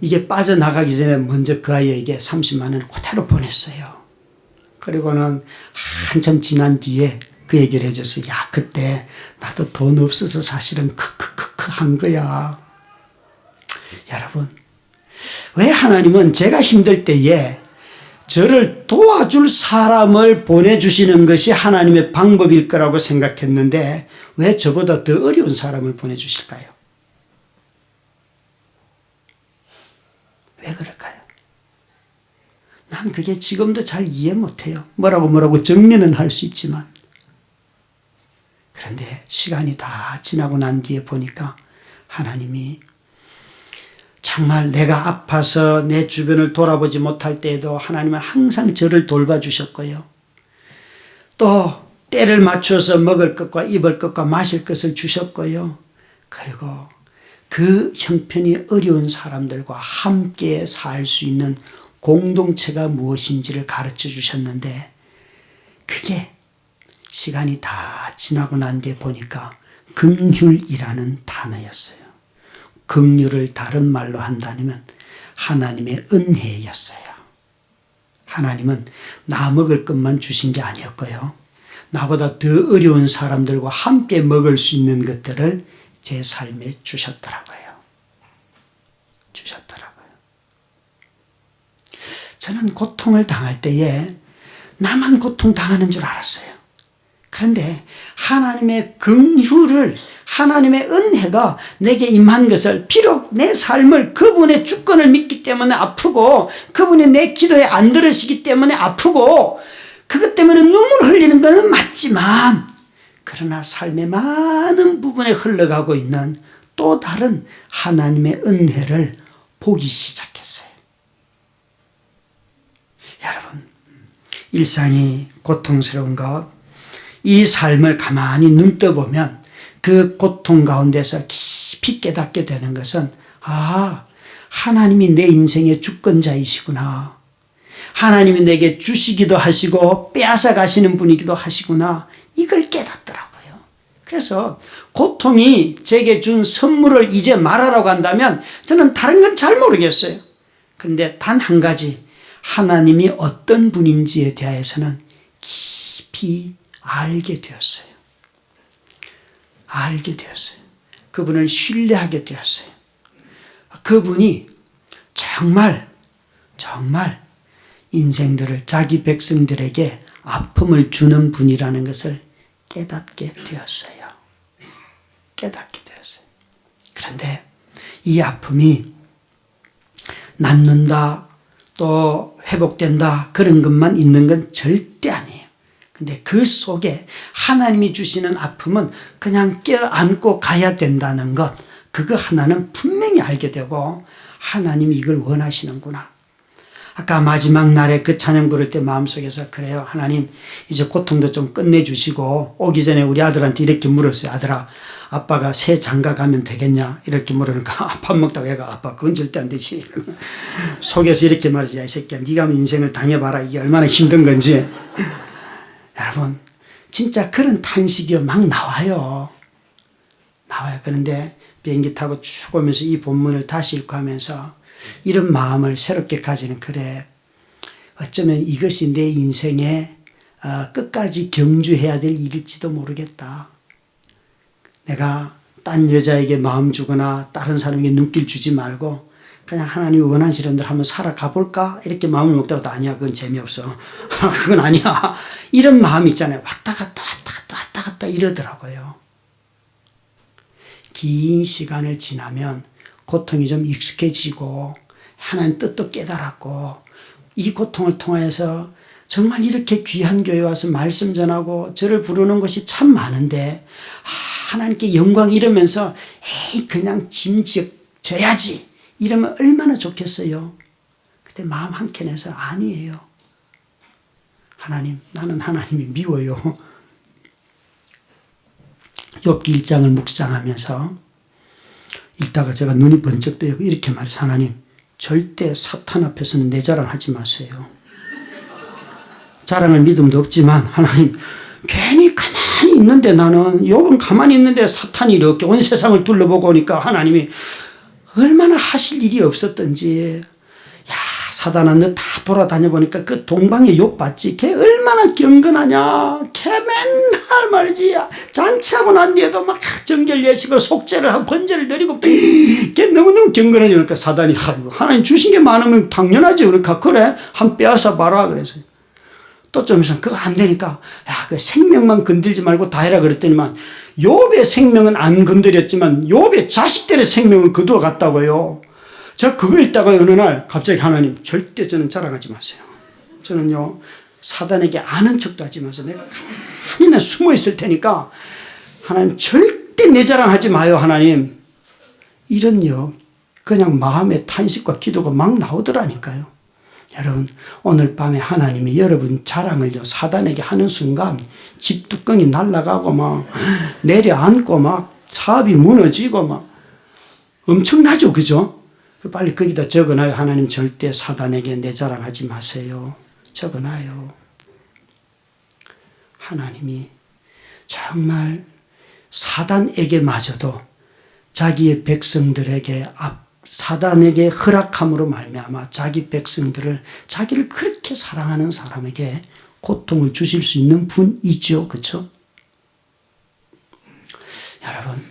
이게 빠져나가기 전에 먼저 그 아이에게 30만 원을 그대로 보냈어요. 그리고는 한참 지난 뒤에 그 얘기를 해줘서 야, 그때 나도 돈 없어서 사실은 크크크크 한 거야. 여러분, 왜 하나님은 제가 힘들 때에 저를 도와줄 사람을 보내주시는 것이 하나님의 방법일 거라고 생각했는데 왜 저보다 더 어려운 사람을 보내주실까요? 왜 그럴까요? 난 그게 지금도 잘 이해 못해요. 뭐라고 정리는 할 수 있지만. 그런데 시간이 다 지나고 난 뒤에 보니까 하나님이 정말 내가 아파서 내 주변을 돌아보지 못할 때에도 하나님은 항상 저를 돌봐주셨고요. 또 때를 맞춰서 먹을 것과 입을 것과 마실 것을 주셨고요. 그리고 그 형편이 어려운 사람들과 함께 살 수 있는 공동체가 무엇인지를 가르쳐 주셨는데 그게 시간이 다 지나고 난 뒤에 보니까 긍휼이라는 단어였어요. 긍휼을 다른 말로 한다면 하나님의 은혜였어요. 하나님은 나 먹을 것만 주신 게 아니었고요. 나보다 더 어려운 사람들과 함께 먹을 수 있는 것들을 제 삶에 주셨더라고요. 저는 고통을 당할 때에 나만 고통당하는 줄 알았어요. 그런데 하나님의 긍휼을, 하나님의 은혜가 내게 임한 것을, 비록 내 삶을 그분의 주권을 믿기 때문에 아프고 그분이 내 기도에 안 들으시기 때문에 아프고 그것 때문에 눈물 흘리는 것은 맞지만, 그러나 삶의 많은 부분에 흘러가고 있는 또 다른 하나님의 은혜를 보기 시작했어요. 여러분, 일상이 고통스러운 것, 이 삶을 가만히 눈 떠보면 그 고통 가운데서 깊이 깨닫게 되는 것은, 하나님이 내 인생의 주권자이시구나. 하나님이 내게 주시기도 하시고 빼앗아 가시는 분이기도 하시구나. 이걸 깨닫더라고요. 그래서 고통이 제게 준 선물을 이제 말하라고 한다면 저는 다른 건 잘 모르겠어요. 그런데 단 한 가지, 하나님이 어떤 분인지에 대해서는 깊이 알게 되었어요. 그분을 신뢰하게 되었어요. 그분이 정말 인생들을, 자기 백성들에게 아픔을 주는 분이라는 것을 깨닫게 되었어요. 그런데 이 아픔이 낫는다, 또 회복된다, 그런 것만 있는 건 절대 아니에요. 근데 그 속에 하나님이 주시는 아픔은 그냥 껴안고 가야 된다는 것, 그거 하나는 분명히 알게 되고, 하나님이 이걸 원하시는구나. 아까 마지막 날에 그 찬양 부를 때 마음속에서, 그래요, 하나님 이제 고통도 좀 끝내주시고, 오기 전에 우리 아들한테 이렇게 물었어요. 아들아, 아빠가 새 장가 가면 되겠냐? 이렇게 물으니까 밥 먹다가 얘가, 아빠 그건 절대 안 되지. 속에서 이렇게 말이지, 야 이 새끼야, 네가 인생을 당해봐라, 이게 얼마나 힘든 건지. 여러분, 진짜 그런 탄식이 막 나와요. 그런데 비행기 타고 쭉 오면서 이 본문을 다시 읽고 하면서 이런 마음을 새롭게 가지는, 그래, 어쩌면 이것이 내 인생에 끝까지 경주해야 될 일일지도 모르겠다. 내가 딴 여자에게 마음 주거나 다른 사람에게 눈길 주지 말고 그냥 하나님이 원하시는 대로 한번 살아가 볼까? 이렇게 마음을 먹다가, 아니야, 그건 재미없어. 그건 아니야. 이런 마음이 있잖아요. 왔다 갔다 이러더라고요. 긴 시간을 지나면 고통이 좀 익숙해지고 하나님 뜻도 깨달았고, 이 고통을 통해서 정말 이렇게 귀한 교회 와서 말씀 전하고 저를 부르는 것이 참 많은데, 하나님께 영광 이러면서 에이 그냥 짐 져야지 이러면 얼마나 좋겠어요. 근데 마음 한켠에서 아니에요. 하나님, 나는 하나님이 미워요. 욥기 1장을 묵상하면서 읽다가 제가 눈이 번쩍 뜨고 이렇게 말해서, 하나님, 절대 사탄 앞에서는 내 자랑하지 마세요. 자랑할 믿음도 없지만 하나님, 괜히 가만히 있는데, 나는 욥은 가만히 있는데 사탄이 이렇게 온 세상을 둘러보고 오니까 하나님이 얼마나 하실 일이 없었던지. 야, 사단아, 너 다 돌아다녀보니까 그 동방의 욥 봤지? 걔 얼마나 경건하냐. 걔 맨날 말이지, 잔치하고 난 뒤에도 막 정결 예식을 속죄를 하고 번제를 드리고, 걔 너무너무 경건하지. 그러니까 사단이, 하나님 주신 게 많으면 당연하지. 그러니까, 그래, 한 빼앗아 봐라. 그래서 또 좀 있으면 그거 안 되니까, 야, 그 생명만 건들지 말고 다 해라 그랬더니만, 욥의 생명은 안 건드렸지만 욥의 자식들의 생명은 거두어 갔다고요. 제가 그거 읽다가 어느 날 갑자기, 하나님, 절대 저는 자랑하지 마세요. 저는요, 사단에게 아는 척도 하지 마세요. 내가 가만히 숨어 있을 테니까 하나님 절대 내 자랑하지 마요. 하나님. 이런요, 그냥 마음의 탄식과 기도가 막 나오더라니까요. 여러분, 오늘 밤에 하나님이 여러분 자랑을요, 사단에게 하는 순간 집 뚜껑이 날아가고 막 내려앉고 막 사업이 무너지고 막 엄청나죠. 그죠? 빨리 거기다 적어놔요. 하나님, 절대 사단에게 내 자랑하지 마세요. 적어놔요. 하나님이 정말 사단에게마저도 자기의 백성들에게 사단에게 허락함으로 말미암아 자기 백성들을 자기를 그렇게 사랑하는 사람에게 고통을 주실 수 있는 분이죠. 그렇죠? 여러분,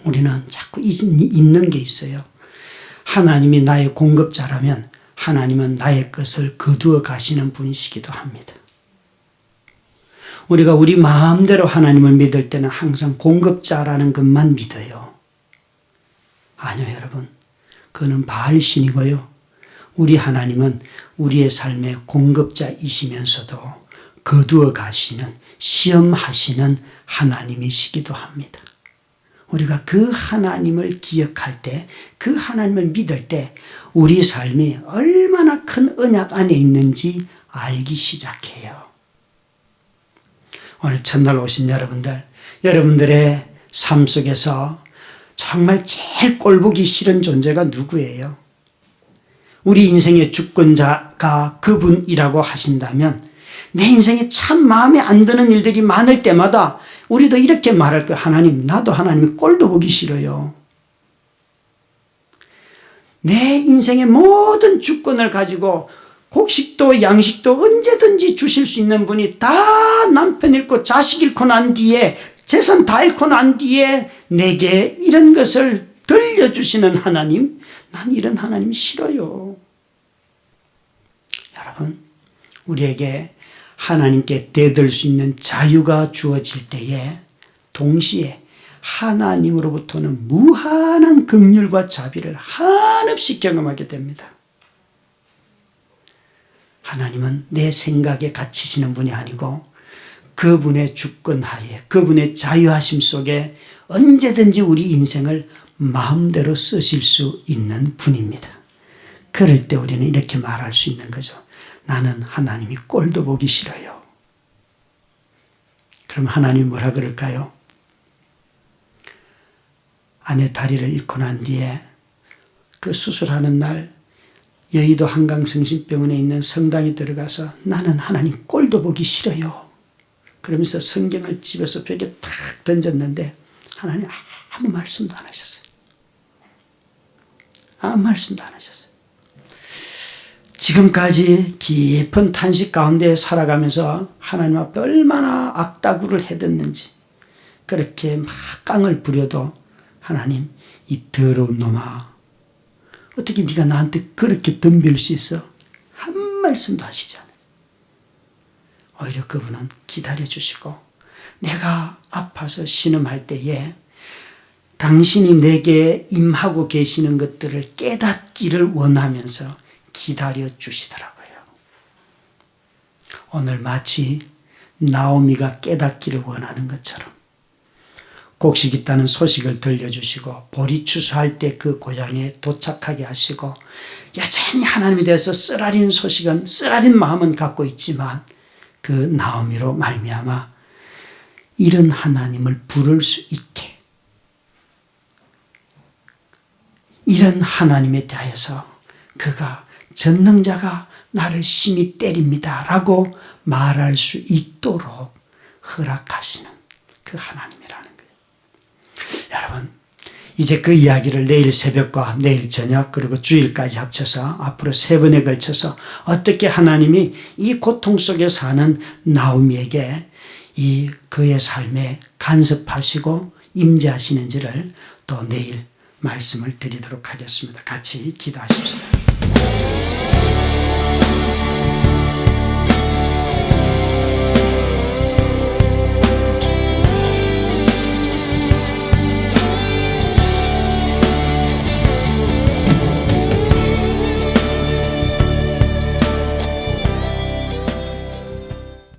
우리는 자꾸 잊는 게 있어요. 하나님이 나의 공급자라면 하나님은 나의 것을 거두어 가시는 분이시기도 합니다. 우리가 우리 마음대로 하나님을 믿을 때는 항상 공급자라는 것만 믿어요. 아니요, 여러분. 그는 바알신이고요. 우리 하나님은 우리의 삶의 공급자이시면서도 거두어 가시는, 시험하시는 하나님이시기도 합니다. 우리가 그 하나님을 기억할 때, 그 하나님을 믿을 때 우리 삶이 얼마나 큰 언약 안에 있는지 알기 시작해요. 오늘 첫날 오신 여러분들의 삶 속에서 정말 제일 꼴보기 싫은 존재가 누구예요? 우리 인생의 주권자가 그분이라고 하신다면 내 인생에 참 마음에 안 드는 일들이 많을 때마다 우리도 이렇게 말할 거예요. 하나님, 나도 하나님의 꼴도 보기 싫어요. 내 인생의 모든 주권을 가지고 곡식도 양식도 언제든지 주실 수 있는 분이 다 남편 잃고 자식 잃고 난 뒤에 재산 다 잃고 난 뒤에 내게 이런 것을 들려주시는 하나님, 난 이런 하나님이 싫어요. 여러분, 우리에게 하나님께 대들 수 있는 자유가 주어질 때에 동시에 하나님으로부터는 무한한 긍휼과 자비를 한없이 경험하게 됩니다. 하나님은 내 생각에 갇히시는 분이 아니고 그분의 주권하에, 그분의 자유하심 속에 언제든지 우리 인생을 마음대로 쓰실 수 있는 분입니다. 그럴 때 우리는 이렇게 말할 수 있는 거죠. 나는 하나님이 꼴도 보기 싫어요. 그럼 하나님이 뭐라 그럴까요? 아내 다리를 잃고 난 뒤에 그 수술하는 날 여의도 한강성심병원에 있는 성당에 들어가서 나는 하나님 꼴도 보기 싫어요. 그러면서 성경을 집에서 벽에 탁 던졌는데 하나님 아무 말씀도 안 하셨어요. 아무 말씀도 안 하셨어요. 지금까지 깊은 탄식 가운데 살아가면서 하나님 앞에 얼마나 악다구를 해댔는지 그렇게 막 깡을 부려도 하나님, 이 더러운 놈아, 어떻게 네가 나한테 그렇게 덤빌 수 있어? 한 말씀도 하시지 않아요. 오히려 그분은 기다려주시고 내가 아파서 신음할 때에 당신이 내게 임하고 계시는 것들을 깨닫기를 원하면서 기다려주시더라고요. 오늘 마치 나오미가 깨닫기를 원하는 것처럼 곡식 있다는 소식을 들려주시고 보리 추수할 때 그 고향에 도착하게 하시고 여전히 하나님에 대해서 쓰라린 마음은 갖고 있지만 그 나오미로 말미암아 이런 하나님을 부를 수 있게 이런 하나님에 대해서 그가 전능자가 나를 심히 때립니다 라고 말할 수 있도록 허락하시는 그 하나님이라는 거예요. 여러분, 이제 그 이야기를 내일 새벽과 내일 저녁 그리고 주일까지 합쳐서 앞으로 3번에 걸쳐서 어떻게 하나님이 이 고통 속에 사는 나오미에게 이 그의 삶에 간섭하시고 임재하시는지를 또 내일 말씀을 드리도록 하겠습니다. 같이 기도하십시다.